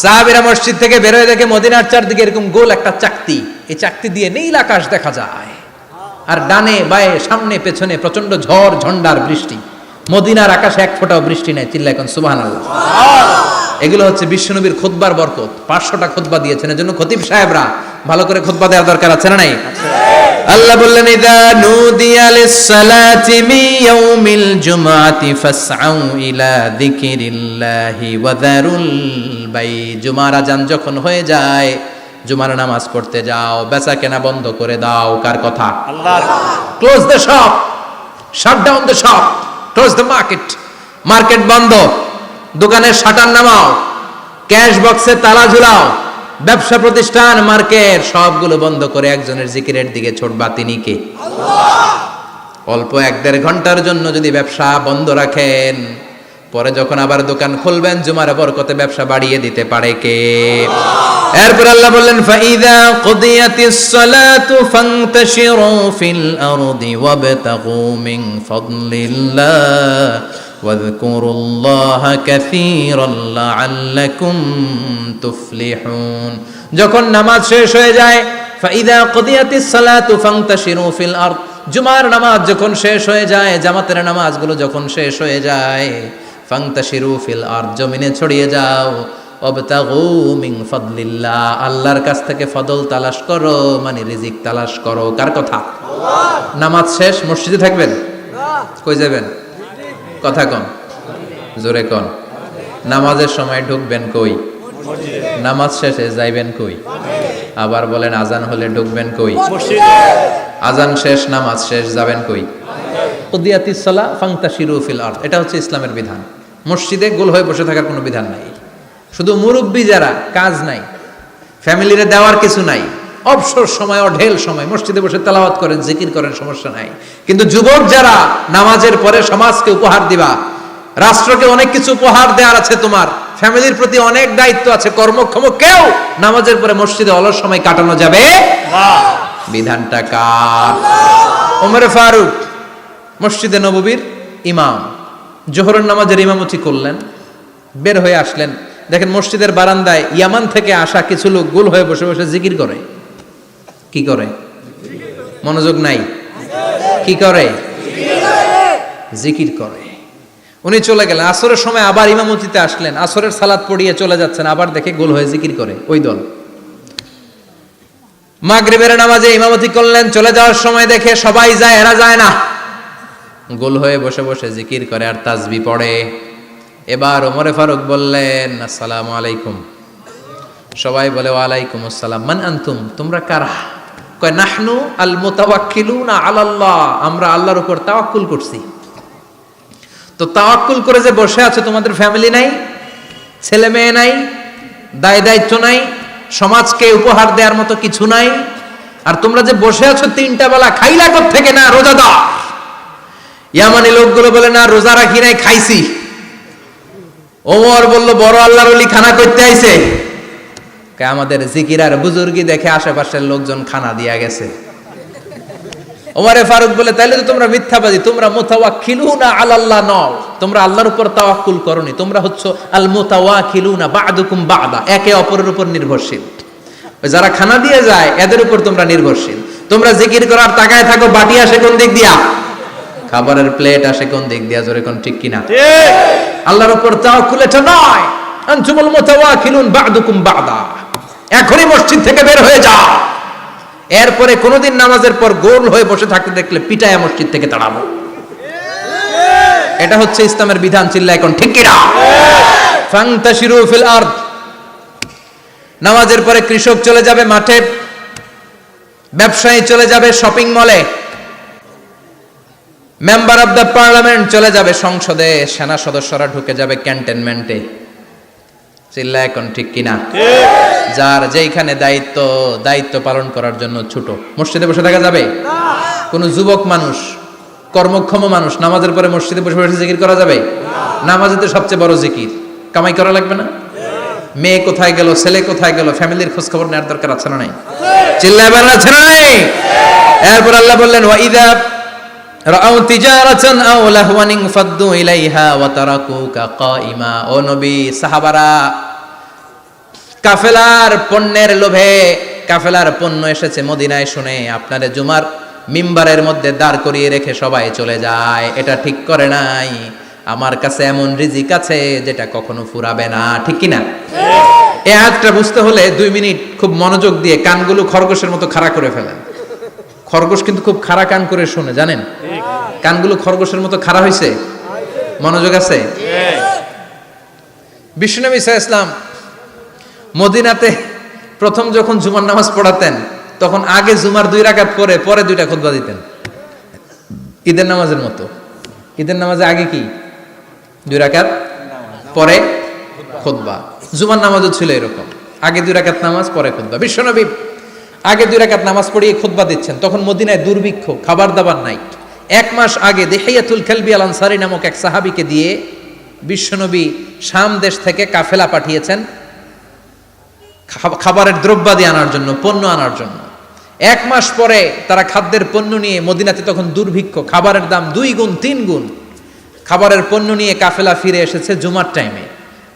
সাহাবীরা মসজিদ থেকে বের হয়ে দেখে মদিনার চারদিকে এরকম গোল একটা চাকতি, এই চাকতি দিয়ে নীল আকাশ দেখা যায়, আর ডানে বায়ে সামনে পেছনে প্রচন্ড ঝড় ঝন্ডার বৃষ্টি। মদিনার আকাশে এক ফোঁটাও বৃষ্টি নাই। চিল্লায় এখন সুবহানাল্লাহ। এগুলো হচ্ছে বিশ্বনবীর খুতবার বরকত। 500টা খুতবা দিয়েছেন, এজন্য খতিব সাহেবরা ভালো করে খুতবা দেওয়ার দরকার আছে না নাই? আল্লাহ বললেন ইদা নুদিয়া লিস-সালাতি মিন ইয়াউমিল জুমআতি ফাসআউ ইলা যিকিরিল্লাহি ওয়া যারুল বাই। জুমার আযান যখন হয়ে যায়, জুমার নামাজ পড়তে যাও, বেচা কেনা বন্ধ করে দাও। কার কথা? আল্লাহর। Close the shop, shut down the shop, close the market. Market বন্ধ, দোকানের শাটার নামাও, ক্যাশ বক্সে তালা ঝুলাও, ব্যবসা প্রতিষ্ঠান, মার্কেট সবগুলো বন্ধ করে একজনের জিকিরের দিকে ছুটবা। তিনি কে? অল্প 1-1.5 ঘন্টার জন্য যদি ব্যবসা বন্ধ রাখেন, পরে যখন আবার দোকান খুলবেন, জুমার বরকতে ব্যবসা বাড়িয়ে দিতে পারে কে? এরপর আল্লাহ বললেন ফাইদা কুদিয়াতিস সালাতু ফান্তাশিরু ফিল আরদি ওয়াবতাগু মিন ফাদলিল্লাহ ওয়াযকুরুল্লাহা কাসীরান লাআল্লাকুম তুফলিহুন। যখন নামাজ শেষ হয়ে যায়, ফাইদা কুদিয়াতিস সালাতু ফান্তাশিরু ফিল আরদ, জুমার নামাজ যখন শেষ হয়ে যায়, জামাতের নামাজগুলো যখন শেষ হয়ে যায়, ফান্তাশিরু ফিল আরদ, জমিনে ছড়িয়ে যাও, ওয়াবতাগু মিন ফাদলিল্লাহ, আল্লাহর কাছ থেকে ফদল তালাশ করো, মানে রিজিক তালাশ করো। কার কথা? আল্লাহ। নামাজ শেষ মসজিদে থাকবেন? কই যাবেন? কথা কন, জোরে কন। নামাজের সময় ঢুকবেন কই? নামাজ শেষে যাইবেন কই? আবার বলেন আজান হলে ঢুকবেন কই? মসজিদে। আজান শেষ, নামাজ শেষ, যাবেন কই? কুদিয়াতিস সালাহ ফান্তাশিরু ফিল আরদ, এটা হচ্ছে ইসলামের বিধান। মসজিদে গোল হয়ে বসে থাকার কোনো বিধান নাই। শুধু মুরব্বী যারা, কাজ নাই, ফ্যামিলিরে দেওয়ার কিছু নাই, অবসর সময়, অঢেল সময় মসজিদে বসে তেলাওয়াত করেন, জিকির করেন, সমস্যা নাই। কিন্তু যুবক যারা, নামাজের পরে সমাজকে উপহার দিবা, রাষ্ট্রকে অনেক কিছু উপহার দেওয়ার আছে, তোমার ফ্যামিলির প্রতি অনেক দায়িত্ব আছে, কর্মক্ষম কেউ নামাজের পরে মসজিদে অলস সময় কাটানো যাবে না। বিধানটা কার? ওমরে ফারুক মসজিদে নববীর ইমাম, জোহরের নামাজের ইমামতি করলেন, বের হয়ে আসলেন, দেখেন মসজিদের বারান্দায় ইয়ামান থেকে আসা কিছু লোক গোল হয়ে বসে বসে জিকির করে। কি করে? মনোযোগ নাই। কি করে? জিকির করে। উনি চলে গেলেন, আসরের সময় আবার ইমামতিতে আসলেন, আসরের সালাত পড়িয়ে চলে যাচ্ছেন, আবার দেখে গোল হয়ে জিকির করে ওই দল। মাগরিবের নামাজে ইমামতি করলেন, চলে যাওয়ার সময় দেখে সবাই যায়, এরা যায় না, গোল হয়ে বসে বসে জিকির করে আর তাসবিহ পড়ে। এবার ওমরে ফারুক বললেন আসসালামু আলাইকুম। সবাই বলে ওয়ালাইকুম আসসালাম। মান আনতুম, তোমরা কারা? কয় নাহনু আল মুতাওয়াক্কিলুনা আলাল্লাহ, আমরা আল্লাহর উপর তাওয়াক্কুল করছি। তো তাওয়াক্কুল করে যে বসে আছো, তোমাদের ফ্যামিলি নাই, ছেলে মেয়ে নাই, দায় দায়িত্ব নাই, সমাজকে উপহার দেওয়ার মতো কিছু নাই, আর তোমরা যে বসে আছো 3টা বেলা খাইলা কোত্থেকে? না রোজাদার। ইয়ামানি লোকগুলো বলে না রোজা রাখি নাই, খাইছি। ওমর বলল বড় আল্লাহর ওলি খানা করতে আইছে। আমাদের জিকির আর বুজুর্গি দেখে আশেপাশের লোকজন খানা দিয়া গেছে। ওমরে ফারুক বলে তাইলে তো তোমরা মিথ্যাবাদী, তোমরা মুতাওয়াক্কিলুনা আলাল্লাহ নও, তোমরা আল্লাহর উপর তাওয়াক্কুল করনি, তোমরা হচ্ছে আল মুতাওয়াক্কিলুনা বা'দুকুম বা'দা, একে অপরের উপর নির্ভরশীল। যারা খানা দিয়ে যায় এদের উপর তোমরা নির্ভরশীল। তোমরা জিকির করার তাকায় থাকো, বাটি আসে কোন দিক দিয়া? খাবারের প্লেট আসে কোন দিক দিয়া? জোরে কোন ঠিক কিনা? আল্লাহর উপর তাওয়াক্কুল এটা নয়। আনতুমুল মুতাওয়াক্কিলুন বা'দুকুম বা'দা, এখনই মসজিদ থেকে বের হয়ে যাও। এরপরে কোনদিন নামাজের পর গোল হয়ে বসে থাকতে দেখলে পিটায়া মসজিদ থেকে তাড়াবো। এটা হচ্ছে ইসলামের বিধান। চিল্লা এখন ঠিক কিনা? ফান্তাশিরু ফিল আরদ। নামাজের পরে কৃষক চলে যাবে মাঠে, ব্যবসায়ী চলে যাবে শপিং মলে, মেম্বার অফ দ্য পার্লামেন্ট চলে যাবে সংসদে, সেনা সদস্যরা ঢুকে যাবে ক্যান্টনমেন্টে। চিল্লা এখন ঠিক কিনা? যার যেইখানে দায়িত্ব পালন করার জন্য ছোট, মসজিদে বসে থাকা যাবে? কোন যুবক মানুষ, কর্মক্ষম মানুষ নামাজের পরে মসজিদে বসে বসে জিকির করা যাবে? নামাজে তো সবচেয়ে বড় জিকির, কামাই করা লাগবে না? মেয়ে কোথায় গেল, ছেলে কোথায় গেল, ফ্যামিলির খোঁজ খবর নেওয়ার দরকার আছে না নাই? চিল্লায় বলেন আছে না নাই? এরপর আল্লাহ বললেন ওয়াইদা রাআউ তিজারাতান আও লাহওয়ান ফাদ্দু ইলাইহা ওয়া তারাকুকা কাইমা। ও নবী, সাহাবারা কাফেলার পণ্যের লোভে, কাফেলার পণ্য এসেছে মদিনায় শুনে আপনারে জুমার মিম্বারের মধ্যে দাঁড় করিয়ে রেখে সবাই চলে যায়। এটা ঠিক করে নাই। আমার কাছে এমন রিজিক আছে যেটা কখনো ফুরাবে না। ঠিক কিনা? এই আয়াতটা বুঝতে হলে 2 মিনিট খুব মনোযোগ দিয়ে কানগুলো খরগোশের মতো খাড়া করে ফেলেন। খরগোশ কিন্তু খুব খাড়া কান করে শোনে, জানেন? কানগুলো খরগোশের মতো খাড়া হয়েছে। মনোযোগ আছে? বিশ্বনবী সাল্লাল্লাহু আলাইহি ওয়াসাল্লাম মদিনাতে প্রথম যখন জুমার নামাজ পড়াতেন, তখন আগে জুমার 2 রাকাত পরে 2টা খুতবা দিতেন, ঈদের নামাজের মতো। ঈদের নামাজে আগে কি 2 রাকাত, পরে খুতবা। জুমার নামাজও ছিল এরকম, আগে 2 রাকাত নামাজ, পরে খুতবা। বিশ্বনবী আগে 2 রাকাত নামাজ পড়িয়ে খুতবা দিচ্ছেন, তখন মদিনায় দুর্ভিক্ষ, খাবার দাবার নাই। 1 মাস আগে দিহিয়াতুল কালবি আল আনসারী নামক এক সাহাবীকে দিয়ে বিশ্বনবী শাম দেশ থেকে কাফেলা পাঠিয়েছেন খাবারের দ্রব্যাদি আনার জন্য, পণ্য আনার জন্য। 1 মাস পরে তারা খাদ্যের পণ্য নিয়ে, মদিনাতে তখন দুর্ভিক্ষ, খাবারের দাম 2 গুণ 3 গুণ, খাবারের পণ্য নিয়ে কাফেলা ফিরে এসেছে জুমার টাইমে।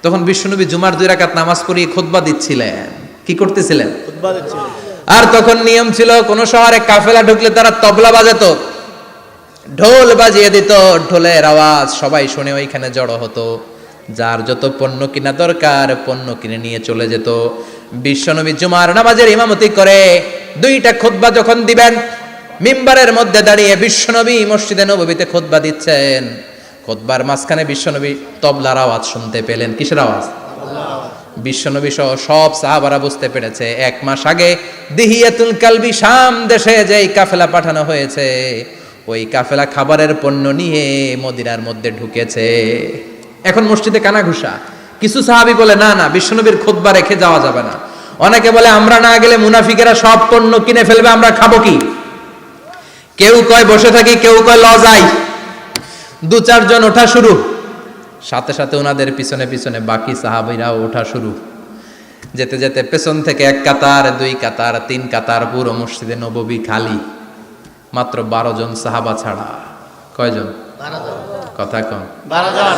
তখন বিশ্বনবী জুমার 2 রাকাত নামাজ পড়িয়ে খুতবা দিচ্ছিলেন। কি করতেছিলেন? খুতবা দিচ্ছিলেন। আর তখন নিয়ম ছিল, কোন শহরে কাফেলা ঢুকলে তারা তবলা বাজাতো, ঢোল বাজিয়ে দিত, ঢোলের আওয়াজ সবাই শুনে ওইখানে জড়ো হতো। যার যত পণ্য কিনা দরকার পণ্য কিনে নিয়ে চলে যেত। বিশ্বনবী জুমার নামাজের ইমামতি করে 2টা খুতবা যখন দিবেন, মিম্বারের মধ্যে দাঁড়িয়ে বিশ্বনবী মসজিদে নববীতে খুতবা দিচ্ছেন। খুতবার মাঝখানে বিশ্বনবী তবলার আওয়াজ শুনতে পেলেন। কিসের আওয়াজ? বিশ্বনবী সহ সব সাহাবারা বুঝতে পেরেছে 1 মাস আগে দিহিয়াতুল কালবি শাম দেশে যেই কাফেলা পাঠানো হয়েছে, ওই কাফেলা খাবারের পণ্য নিয়ে মদিনার মধ্যে ঢুকেছে। এখন মসজিদে কানাঘুষা। কিছু সাহাবী বলে না না, বিশ্বনবীর খুতবা রেখে যাওয়া যাবে না। অনেকে বলে আমরা না গেলে মুনাফিকেরা সব পণ্য কিনে ফেলবে, আমরা খাবো কি? কেউ কয় বসে থাকি, কেউ কয় ল যাই। 2-4 জন ওঠা শুরু, সাথে সাথে ওনাদের পিছনে পিছনে বাকি সাহাবীরাও ওঠা শুরু। যেতে যেতে পেছন থেকে 1 কাতার, 2 কাতার, 3 কাতার, পুরো মসজিদে নববী খালি, মাত্র 12 জন সাহাবা ছাড়া। কয়জন? 12 জন। কথা কম। 12 জন।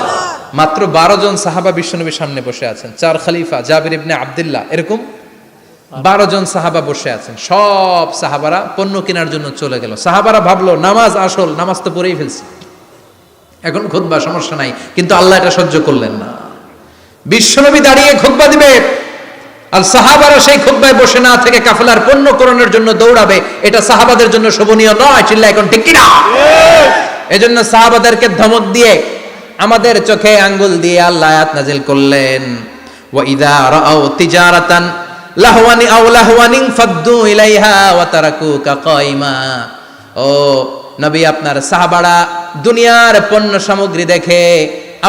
মাত্র 12 জন সাহাবা বিশ্বনবীর সামনে বসে আছেন। 4 খলিফা, জাবির ইবনে আব্দুল্লাহ, এরকম 12 জন সাহাবা বসে আছেন। সব সাহাবারা পণ্য কেনার জন্য চলে গেল। সাহাবারা ভাবলো নামাজ আসল, নামাজ তো পড়েই ফেলছি, এখন খুতবা সমস্যা নাই। কিন্তু আল্লাহ এটা সহ্য করলেন না। বিশ্বনবী দাঁড়িয়ে খুতবা দিবে, আর সাহাবারা সেই খুতবায় বসে না থেকে কাফেলার পণ্য করণের জন্য দৌড়াবে। এটা সাহাবাদের জন্য শোভনীয় নয়। চিল্লা এখন ঠিক কিনা? এজন্য সাহাবাদেরকে ধমক দিয়ে, আমাদের চোখে আঙ্গুল দিয়ে আল্লাহ আয়াত নাজিল করলেন, ওয়া ইযা রাআউ তিজারাতান লাহওয়ানি আও লাহওয়ানিন ফাদ্দু ইলাইহা ওয়া তারাকুকা কাইমা। ও নবী, আপনার সাহাবারা দুনিয়ার পণ্য সামগ্রী দেখে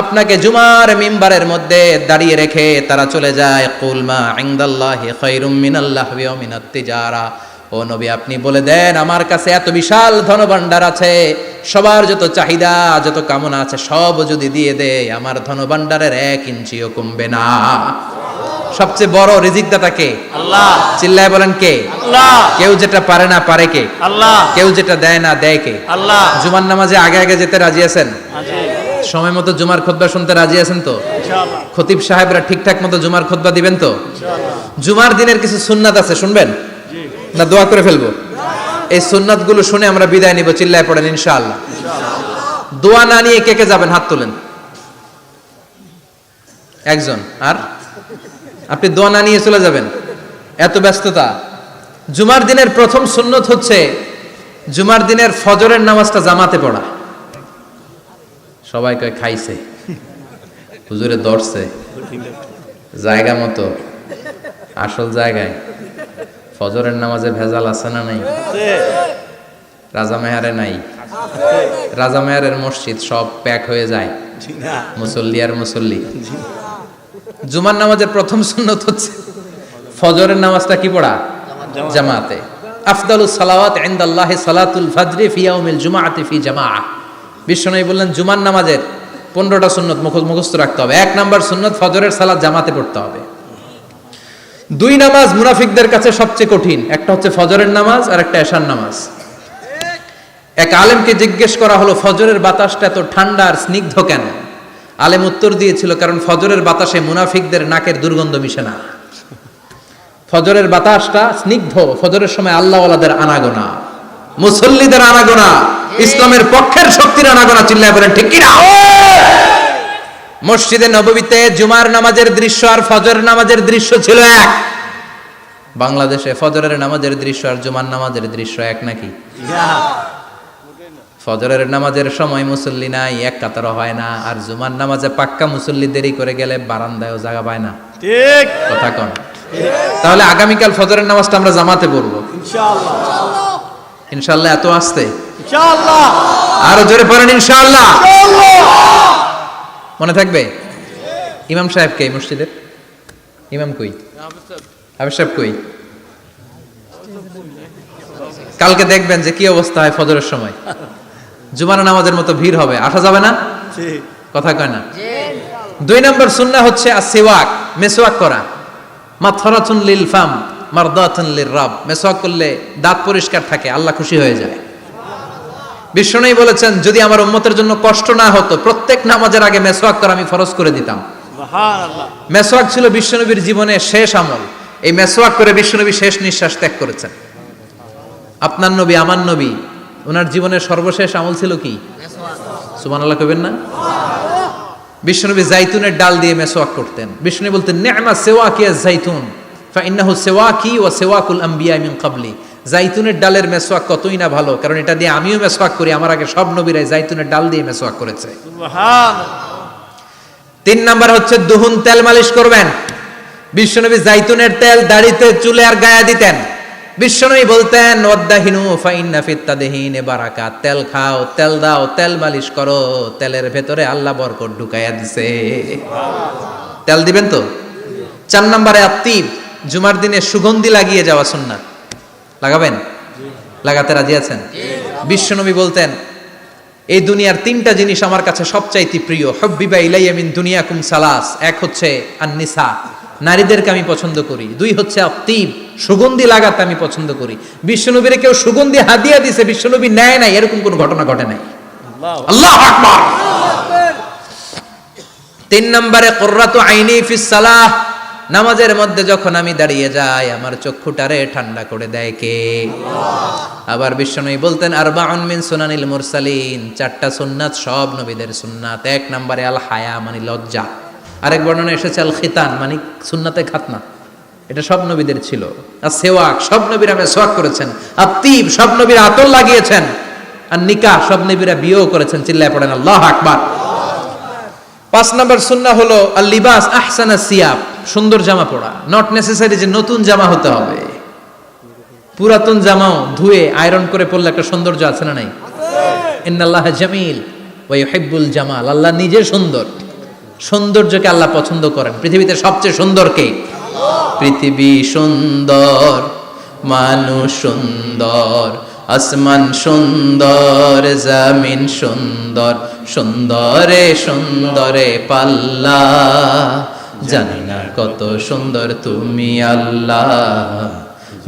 আপনাকে জুমার মিম্বারের মধ্যে দাঁড়িয়ে রেখে তারা চলে যায়। কুল মা ইনদাল্লাহি খায়রুম মিনাল লাহওয়ি ওয়া মিনাত তিজারা। ও নবী, আপনি বলে দেন আমার কাছে এত বিশাল ধনভাণ্ডার আছে, সবার যত চাহিদা যত কামনা আছে সব যদি দিয়ে দেয়, আমার ধনভাণ্ডারের 1 ইঞ্চিও কমবে না। সবচেয়ে বড় রিজিকদাতা কে? আল্লাহ। চিল্লায় বলেন কে? আল্লাহ। কেউ যেটা পারে না পারে কে? আল্লাহ। কেউ যেটা দেয় না দেয় কে? আল্লাহ। জুমার নামাজে আগে আগে যেতে রাজি আছেন? সময় মতো জুমার খুতবা শুনতে রাজি আছেন তো? ইনশাআল্লাহ। খতিব সাহেবরা ঠিকঠাক মতো জুমার খুতবা দিবেন তো? ইনশাআল্লাহ। জুমার দিনের কিছু সুন্নাত আছে, শুনবেন না দোয়া করে ফেলবো? এই সুন্নাতগুলো শুনে আমরা বিদায় নিব। চিল্লায় পড়েন ইনশাআল্লাহ। দোয়া না নিয়ে কে কে যাবেন? হাত তোলেন। একজন। আর আপনি দোয়া না নিয়ে চলে যাবেন? এত ব্যস্ততা। জুমার দিনের প্রথম সুন্নত হচ্ছে জুমার দিনের ফজরের নামাজটা জামাতে পড়া। সবাই কয় খাইছে, হুজুরে ধরছে জায়গা মতো, আসল জায়গায়। ফজরের নামাজে ভেজাল আছে না নাই? রাজা মেহারে নাই? রাজা মেহারের মসজিদ সব প্যাক হয়ে যায়, মুসল্লি আর মুসল্লি। জুমার নামাজের প্রথম সুন্নত হচ্ছে ফজরের নামাজটা কি পড়া? জামাতে। আফদালুস সালাওয়াত ইনদাল্লাহি সালাতুল ফাজরি ফি ইয়াউমিল জুমআতি ফি জামাআহ। বিশ্বনবী বললেন জুমার নামাজের 15টা সুন্নত মুখস্থ রাখতে হবে। 1 নাম্বার সুন্নত ফজরের সালাত জামাতে পড়তে হবে। 2 নামাজ মুনাফিকদের কাছে সবচেয়ে কঠিন, একটা হচ্ছে ফজরের নামাজ আর একটা এশার নামাজ। এক আলেমকে জিজ্ঞেস করা হলো ফজরের বাতাসটা এত ঠান্ডা আর স্নিগ্ধ কেন? আলেম উত্তর দিয়েছিল, কারণ ফজরের বাতাসে মুনাফিকদের নাকের দুর্গন্ধ মিশে না। ফজরের বাতাসটা স্নিগ্ধ, ফজরের সময় আল্লাহওয়ালাদের আনাগোনা, মুসল্লিদের আনাগোনা, ইসলামের পক্ষের শক্তির আনাগোনা। চিল্লায় বলেন ঠিক কিনা? মসজিদে নববীতে জুমার নামাজের দৃশ্য আর ফজর নামাজের দৃশ্য ছিল এক। বাংলাদেশে ফজরের নামাজের দৃশ্য আর জুমার নামাজের দৃশ্য এক নাকি? ফজরের নামাজের সময় মুসল্লি নাই, এক কাতারও হয় না, আর জুমার নামাজে পাক্কা মুসল্লি দেরি করে গেলে বারান্দায়ও জায়গা পায় না। ঠিক কথা কন। তাহলে আগামীকাল ফজরের নামাজটা আমরা জামাতে পড়বো ইনশাআল্লাহ। ইনশাআল্লাহ। এত আসতে ইনশাআল্লাহ। আরো জোরে পড়েন ইনশাআল্লাহ। মনে থাকবে? ইমাম সাহেব কে মসজিদের? ইমাম কই? হাফেজ সাহেব কই? কালকে দেখবেন যে কি অবস্থা হয় ফজরের সময়। জুমার নামাজের মতো ভিড় হবে, আসা যাবে না। ঠিক কথা কয় না। 2 নম্বর সুন্নাহ হচ্ছে আসওয়াক, মেসওয়াক করা। মাথরাতুন লিল ফাম মারদাতুন লির রাব। মেসওয়াক করলে দাঁত পরিষ্কার থাকে, আল্লাহ খুশি হয়ে যায়। বিশ্বনবী বলেছেন, যদি আমার উম্মতের জন্য কষ্ট না হতো প্রত্যেক নামাজের আগে মেসওয়াক করা আমি ফরজ করে দিতাম। সুবহানাল্লাহ। মেসওয়াক ছিল বিশ্বনবীর জীবনে শেষ আমল। এই মেসওয়াক করে বিশ্বনবী শেষ নিঃশ্বাস ত্যাগ করেছেন। আপনার নবী, আমার নবী, ওনার জীবনের সর্বশেষ আমল ছিল কি? সুবহানাল্লাহ কইবেন না? বিশ্বনবী জাইতুনের ডাল দিয়ে মেসওয়াক করতেন। বিশ্বনবী বলতেন, নি'মা সিওয়াকি আয-যাইতুন ফাইন্নাহু সিওয়াকি ওয়া সিওয়াকুল আমবিয়া মিন ক্বাবলি। জাইতুনের ডালের মেসওয়াক কতই না ভালো, কারণ এটা দিয়ে আমিও মেসওয়াক করি, আমার আগে সব নবীরাই জাইতুনের ডাল দিয়ে মেসওয়াক করেছে। সুবহানাল্লাহ। 3 নাম্বার হচ্ছে দুহুন, তেল মালিশ করবেন। বিশ্বনবী জাইতুনের তেল দাড়িতে, চুলে আর গায়ে দিতেন। বিশ্বনবী বলতেন, ওয়াদাহিনু ফাইন্না ফিত তাদহিনে বারাকাত। তেল খাও, তেল দাও, তেল মালিশ করো, তেলের ভেতরে আল্লাহ বরকত ঢুকাইয়া দিছে। তেল দিবেন তো? 4 নম্বরে আত্তিব, জুমার দিনে সুগন্ধি লাগিয়ে যাওয়া সুন্নাত। লাগাবেন? লাগাতে রাজি আছেন? বিশ্বনবী বলতেন, এই দুনিয়ার 3টা জিনিস আমার কাছে সবচাইতে প্রিয়। হুব্বিবা ইলাইয়া মিন দুনিয়াকুম সালাস। এক হচ্ছে আন-নিসা, নারীদেরকে আমি পছন্দ করি। 2 হচ্ছে আত্তিব, সুগন্ধি লাগাতে আমি পছন্দ করি। বিশ্বনবীরে কেউ সুগন্ধি হাদিয়া দিছে, বিশ্বনবী নেয় নাই, এরকম কোনো ঘটনা ঘটে নাই। আল্লাহু আকবার। 3 নম্বরে কুররাতু আইনি ফিস সালাহ। নামাজের মধ্যে যখন আমি দাঁড়িয়ে যাই আমার চক্ষুটারে ঠান্ডা করে দেয় কে? আবার বিশ্বনবী বলতেন, আরবাউন মিন সুনানিল মুরসালিন। 4টা সুন্নাত সব নবীদের সুন্নাত। 1 নম্বরে আল হায়া, মানে লজ্জা। আরেক বর্ণনা এসেছে আল খিতান, মানে সুন্নাতে খাতনা। এটা সব নবীদের ছিল। আর সেওয়াক, সব নবীরা মেসওয়াক করেছেন। আত্তিব, সব নবীরা আতর লাগিয়েছেন। আর নিকাহ, সব নবীরা বিয়েও করেছেন। চিল্লায় পড়েন আল্লাহু আকবার। 5 নম্বর সুন্নাহ হলো আল লিবাস আহসানা সিয়াব, সুন্দর জামা পরা। নট নেসেসারি যে নতুন জামা হতে হবে, পুরাতন জামাও ধুয়ে আয়রন করে পরলে একটা সৌন্দর্য আছে না নাই? ইন্নাল্লাহা জামিল ওয়া ইউহিব্বুল জামাল। আল্লাহ নিজে সুন্দর, সৌন্দর্যকে আল্লাহ পছন্দ করেন। পৃথিবীতে সবচেয়ে সুন্দর কে? পৃথিবী সুন্দর, মানুষ সুন্দর, আসমান সুন্দর, জমিন সুন্দর, সুন্দরে সুন্দরে পাল্লা। জানি না কত সুন্দর তুমি আল্লাহ,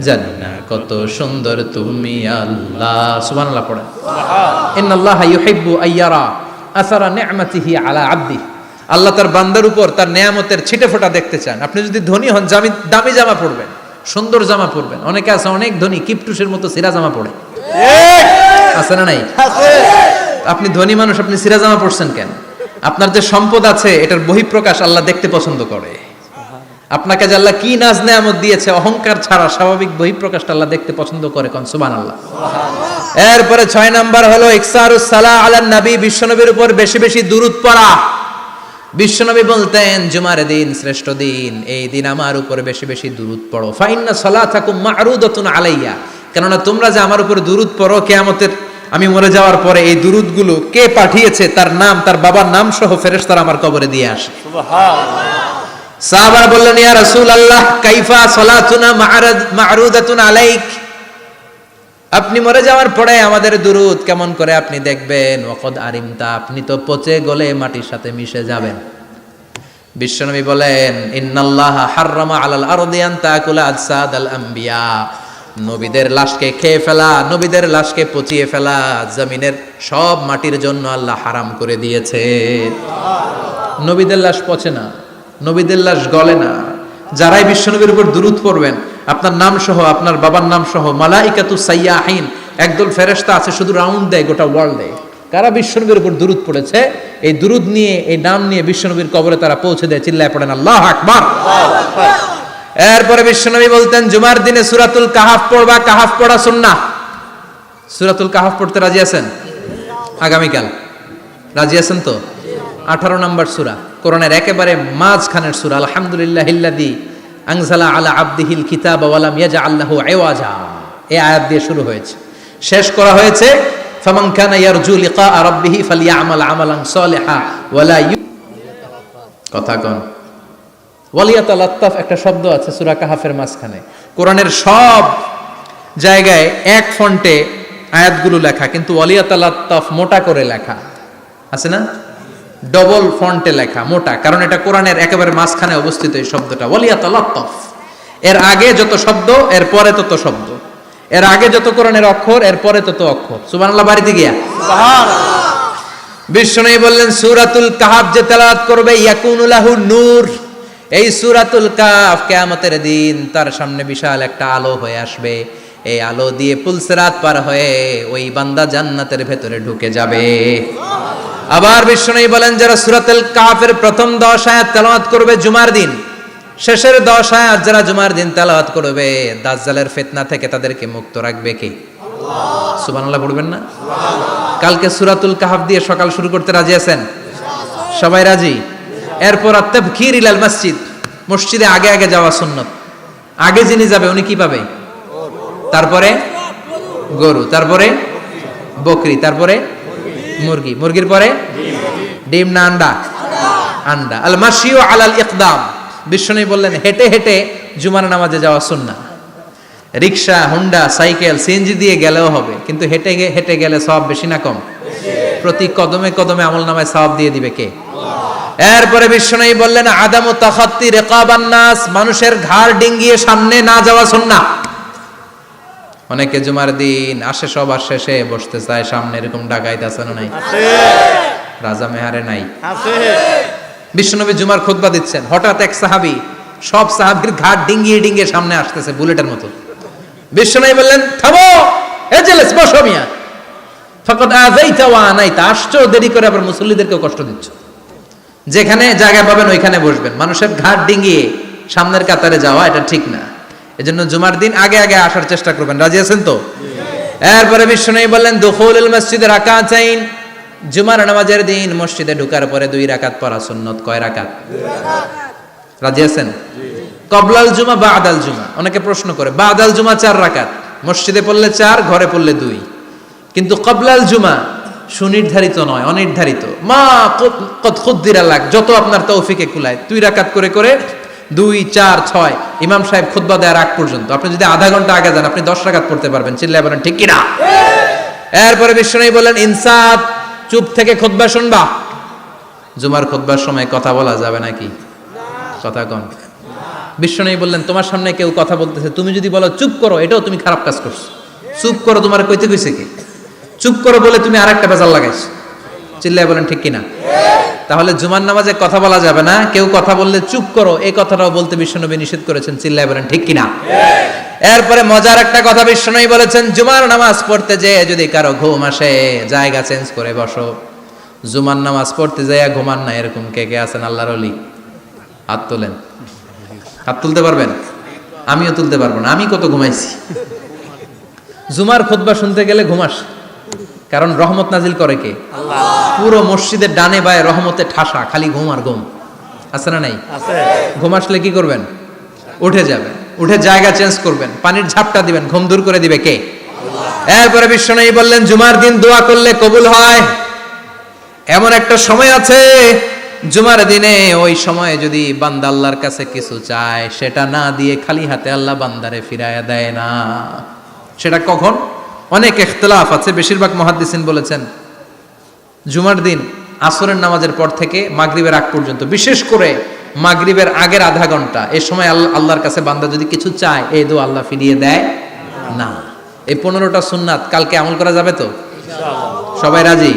জানি না কত সুন্দর তুমি আল্লাহ। সুবহানাল্লাহ পড়েন। ইন্নাল্লাহা ইউহিব্বু আইয়ারা আসারা নি'মাতিহি আলা আবদি। আল্লাহ তার বান্দার উপর তার নেয়ামতের ছিটেফোঁটা দেখতে চান। আপনি যদি ধনী হন, দামি জামা পরবেন, সুন্দর জামা পরবেন। অনেকে আছে অনেক ধনী, কিপটুসের মতো সিরা জামা পরে, আছে না নাই? আপনি ধনী মানুষ, আপনি সিরা জামা পরছেন কেন? আপনার যে সম্পদ আছে এটার বহিঃপ্রকাশ আল্লাহ দেখতে পছন্দ করে। আপনাকে যে আল্লাহ কি নাজ নেয়ামত দিয়েছে, অহংকার ছাড়া স্বাভাবিক বহিঃপ্রকাশটা আল্লাহ দেখতে পছন্দ করে। কোন সুবহানাল্লাহ। এরপরে 6 নাম্বার হলো ইকসারুস সালাহ আলান নবী, বিশ্বনবীর উপর বেশি বেশি দুরূদ পড়া। বিশ্বনবী বলতেন, জুমার দিন শ্রেষ্ঠ দিন, এই দিন আমার উপর বেশি বেশি দুরূদ পড়ো। ফাইন্না সালাতাকুম মা'রুদাতুন আলাইয়া। কেননা তোমরা যে আমার উপর দুরূদ পড়ো, কিয়ামতের আমি মরে যাওয়ার পরে এই দুরূদগুলো কে পাঠিয়েছে তার নাম, তার বাবার নাম সহ ফেরেশতারা আমার কবরে দিয়ে আসে। সুবহানাল্লাহ। সাহাবারা বললেন, ইয়া রাসূলুল্লাহ কাইফা সালাতুনা মা'রুদাতুন আলাইক। আপনি মরে যাওয়ার পরে আমাদের দুরূদ কেমন করে আপনি দেখবেন? ওয়াকাদ আরিমতা, আপনি তো পচে গলে মাটির সাথে মিশে যাবেন। বিশ্বনবী বলেন, ইন্নাল্লাহা হাররামা আলাল আরদি আন তাকুলা আজসাদাল আমবিয়া। নবীদের লাশকে খেয়ে ফেলা, নবীদের লাশকে পচিয়ে ফেলা জমিনের সব মাটির জন্য আল্লাহ হারাম করে দিয়েছে। নবীদের লাশ পচে না, নবীদের লাশ গলে না। যারাই বিশ্বনবীর উপর দুরূদ পড়বেন, আপনার নাম সহ, আপনার বাবার নাম সহ, মালাইকাতু সাইয়াহিন, একদল ফেরেশতা আছে শুধু রাউন্ড দেয় গোটা ওয়ার্ল্ডে। কারা বিশ্বনবীর উপর দুরূদ পড়েছে, এই দুরূদ নিয়ে, এই নাম নিয়ে বিশ্বনবীর কবরে তারা পৌঁছে দেয়। চিল্লায় পড়েন আল্লাহু আকবার। এরপরে বিশ্বনবী বলতেন জুমার দিনে সূরাতুল কাহাফ পড়বা, কাহাফ পড়া সুন্নাহ। সূরাতুল কাহাফ পড়তে রাজি আছেন? আগামীকাল রাজি আছেন তো? 18 নম্বর সূরা, কোরআনের একেবারে মাঝখানের সূরা। আলহামদুলিল্লাহিল্লাযী আনজালা আলা আবদিহিল কিতাবা ওয়া লাম ইয়াজআল লাহু ইওয়াজা, এই আয়াত দিয়ে শুরু হয়েছে, শেষ করা হয়েছে ফামান কানা ইয়ারজু লিকা রাব্বিহি ফালইআমাল আমালান সালিহা ওয়া লা কথা কোন ওয়ালিয়াতালাত্তাফ একটা শব্দ আছে সূরা কাহাফের মাঝখানে। কোরআনের সব জায়গায় এক ফন্টে আয়াতগুলো লেখা, কিন্তু ওয়ালিয়াতালাত্তাফ মোটা করে লেখা আছে না, ডবল ফন্টে লেখা মোটা, কারণ এটা কোরআনের একেবারে মাঝখানে অবস্থিত এই শব্দটা ওয়ালিয়াতালাত্তাফ। এর আগে যত শব্দ এর পরে তত শব্দ, এর আগে যত কোরআনের অক্ষর এর পরে তত অক্ষর। সুবহানাল্লাহ বাড়িতে গিয়া বিশ্বনবী বললেন সূরাতুল কাহাফ যে তেলাওয়াত করবে ইয়াকুনু লাহু নূর, এই সূরাতুল কাহাফ কিয়ামতের দিন তার সামনে বিশাল একটা আলো হয়ে আসবে, এই আলো দিয়ে পুলসিরাত পার হয়ে ওই বান্দা জান্নাতের ভেতরে ঢুকে যাবে। আবার বিশ্বনবী বলেন যারা সূরাতুল কাহাফের প্রথম 10 আয়াত তেলাওয়াত করবে জুমার দিন, শেষের 10 আয়াত যারা জুমার দিন তেলাওয়াত করবে, দাজ্জালের ফিতনা থেকে তাদেরকে মুক্ত রাখবে কে? আল্লাহ। সুবহানাল্লাহ পড়বেন না? কালকে সূরাতুল কাহাফ দিয়ে সকাল শুরু করতে রাজি আছেন? সবাই রাজি? এরপর আত-তাবকির ইলাল মসজিদ, মসজিদে আগে আগে যাওয়া সুন্নাত। আগে যিনি যাবে উনি কি পাবে? তারপরে গরু, তারপরে বকরি, তারপরে মুরগি, মুরগির পরে ডিম না আন্ডা? আন্ডা। আল মাশিউ আলাল ইকদাম, বিশ্বনবী বললেন হেঁটে হেঁটে জুমার নামাজে যাওয়া সুন্নাহ। রিকশা, হুন্ডা, সাইকেল, সিএনজি দিয়ে গেলেও হবে, কিন্তু হেঁটে হেঁটে গেলে সওয়াব বেশি না কম? প্রতি কদমে কদমে আমলনামায় সওয়াব দিয়ে দিবে কে? এরপরে বিশ্বনবী বললেন আদামু তাখাত্তি রিকাবান নাস, মানুষের ঘাড় ডিঙ্গিয়ে সামনে না যাওয়া সুন্নাহ। অনেকে জুমার দিন আসে সবার শেষে বসতে চায় সামনে, এরকম ডাকাইত আছে না নাই? আছে। রাজা মেহারে নাই? আছে। বিশ্বনবী জুমার খুতবা দিচ্ছেন, হঠাৎ এক সাহাবী সব সাহাবীর ঘাড় ডিঙ্গিয়ে ডিঙ্গিয়ে সামনে আসতেছে বুলেটের মতো। বিশ্বনবী বললেন থামো, এজেলেস বসো মিয়া, ফাকাদ আযাইতা ওয়া আনাইতা, আসছো দেরি করে আবার মুসল্লিদেরকেও কষ্ট দিচ্ছ। যেখানে জায়গা পাবেন ওইখানে বসবেন, মানুষের ঘাড় ডিঙ্গিয়ে সামনের কাতারে যাওয়া এটা ঠিক না। এজন্য জুমার দিন আগে আগে আসার চেষ্টা করবেন। রাজি আছেন তো? এরপরে বিশ্বনবী বললেন দুখুলুল মসজিদে রাকাতাইন, জুমার নামাজের দিন মসজিদে ঢোকার পরে 2 রাকাত পড়া সুন্নাত। কয় রাকাত? 2 রাকাত। রাজি আছেন? কবলাল জুমা বাদাল জুমা, অনেকে প্রশ্ন করে বাদাল জুমা 4 রাকাত, মসজিদে পড়লে 4, ঘরে পড়লে 2, কিন্তু কবলাল জুমা সুনির্ধারিত নয়, অনির্ধারিত। মা কদ খুদ্দিরা লাক, যত আপনার তৌফিকে কুলায় 2 রাকাত করে করে 2, 4, 6 ইমাম সাহেব খুতবা দেওয়ার আগ পর্যন্ত আপনি যদি আধা ঘন্টা আগে যান আপনি 10 রাকাত পড়তে পারবেন। চিল্লায় বলেন ঠিক কিনা? এরপরে বিশ্বনবী বলেন ইনসাত, চুপ থেকে খুতবা শুনবা। জুমার খুতবার সময় কথা বলা যাবে নাকি? কথা কন। বিশ্বনবী বললেন তোমার সামনে কেউ কথা বলতেছে, তুমি যদি বলো চুপ করো, এটাও তুমি খারাপ কাজ করছো। চুপ করো তোমার কইতে কইছে কি? চুপ করো বলে তুমি আরেকটা বেজাল লাগাইছো। চিল্লায় বলেন ঠিক কিনা? তাহলে জুমার নামাজে কথা বলা যাবে না, কেউ কথা বললে চুপ করো এই কথাটাও বলতে বিশ্বনবী নিষেধ করেছেন। চিল্লায় বলেন ঠিক কিনা? এরপরে মজার একটা কথা বিশ্বনবী বলেছেন, জুমার নামাজ পড়তে যেয়ে যদি কারো ঘুম আসে জায়গা চেঞ্জ করে বসো। জুমার নামাজ পড়তে যেয়ে ঘুমান না, এরকম কে কে আছেন আল্লাহর ওলি? হাত তোলেন। হাত তুলতে পারবেন? আমিও তুলতে পারবো না, আমি কত ঘুমাইছি। জুমার খুতবা শুনতে গেলে ঘুমাস, কারণ রহমত নাজিল করে কে? আল্লাহ। পুরো মসজিদের ডানে বায়ে রহমতে ঠাসা, খালি ঘুম আর ঘুম। আছে না নাই? আছে। ঘুম আসলে কি করবেন? উঠে যাবেন, উঠে জায়গা চেঞ্জ করবেন, পানির ঝাপটা দিবেন, ঘুম দূর করে দিবে কে? আল্লাহ। এরপরে বিশ্বনবী বললেন জুমার দিন দোয়া করলে কবুল হয়। এমন একটা সময় আছে জুমার দিনে, ওই সময়ে যদি বান্দা আল্লাহর কাছে কিছু চায় সেটা না দিয়ে খালি হাতে আল্লাহ বান্দারে ফিরায়া দেয় না। সেটা কখন? অনেক ইখতিলাফ আছে, বেশিরভাগ মুহাদ্দিসিন বলেছেন জুমার দিন আসরের নামাজের পর থেকে মাগরিবের আগ পর্যন্ত, বিশেষ করে মাগরিবের আগের আধা ঘন্টা, এই সময় আল্লাহর কাছে বান্দা যদি কিছু চায় এই দোয়া আল্লাহ ফিরিয়ে দেয় না। এই 15টা সুন্নাত কালকে আমল করা যাবে তো? ইনশাআল্লাহ। সবাই রাজি?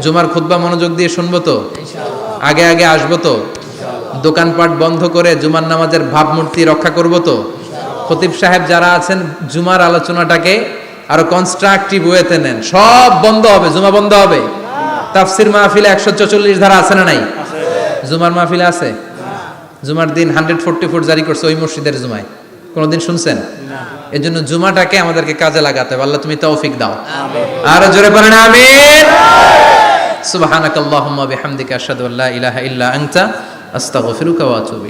জুমার খুতবা মনোযোগ দিয়ে শুনবো তো? ইনশাআল্লাহ। আগে আগে আসবো তো? ইনশাআল্লাহ। দোকানপাট বন্ধ করে জুমার নামাজের ভাবমূর্তি রক্ষা করবো তো? ইনশাআল্লাহ। খতিব সাহেব যারা আছেন জুমার আলোচনাটাকে আরো কনস্ট্রাকটিভ ওয়েতে নেন। সব বন্ধ হবে, জুমা বন্ধ হবে। তাফসির মাহফিলে 144 ধারা আছে না নাই? জুমার মাহফিলে আছে? জুমার দিন 144 জারি করছে ওই মসজিদের জুমায়, কোনোদিন শুনছেন? এর জন্য জুমাটাকে আমাদেরকে কাজে লাগাতে হবে। আল্লাহ তুমি তৌফিক দাও। আর জোরে বলেন আমিন। সুবহানাকাল্লাহুম্মা বিহামদিকা আশহাদু আল্লা ইলাহা ইল্লা আনতা আস্তাগফিরুকা ওয়া আতুবু ইলাইক।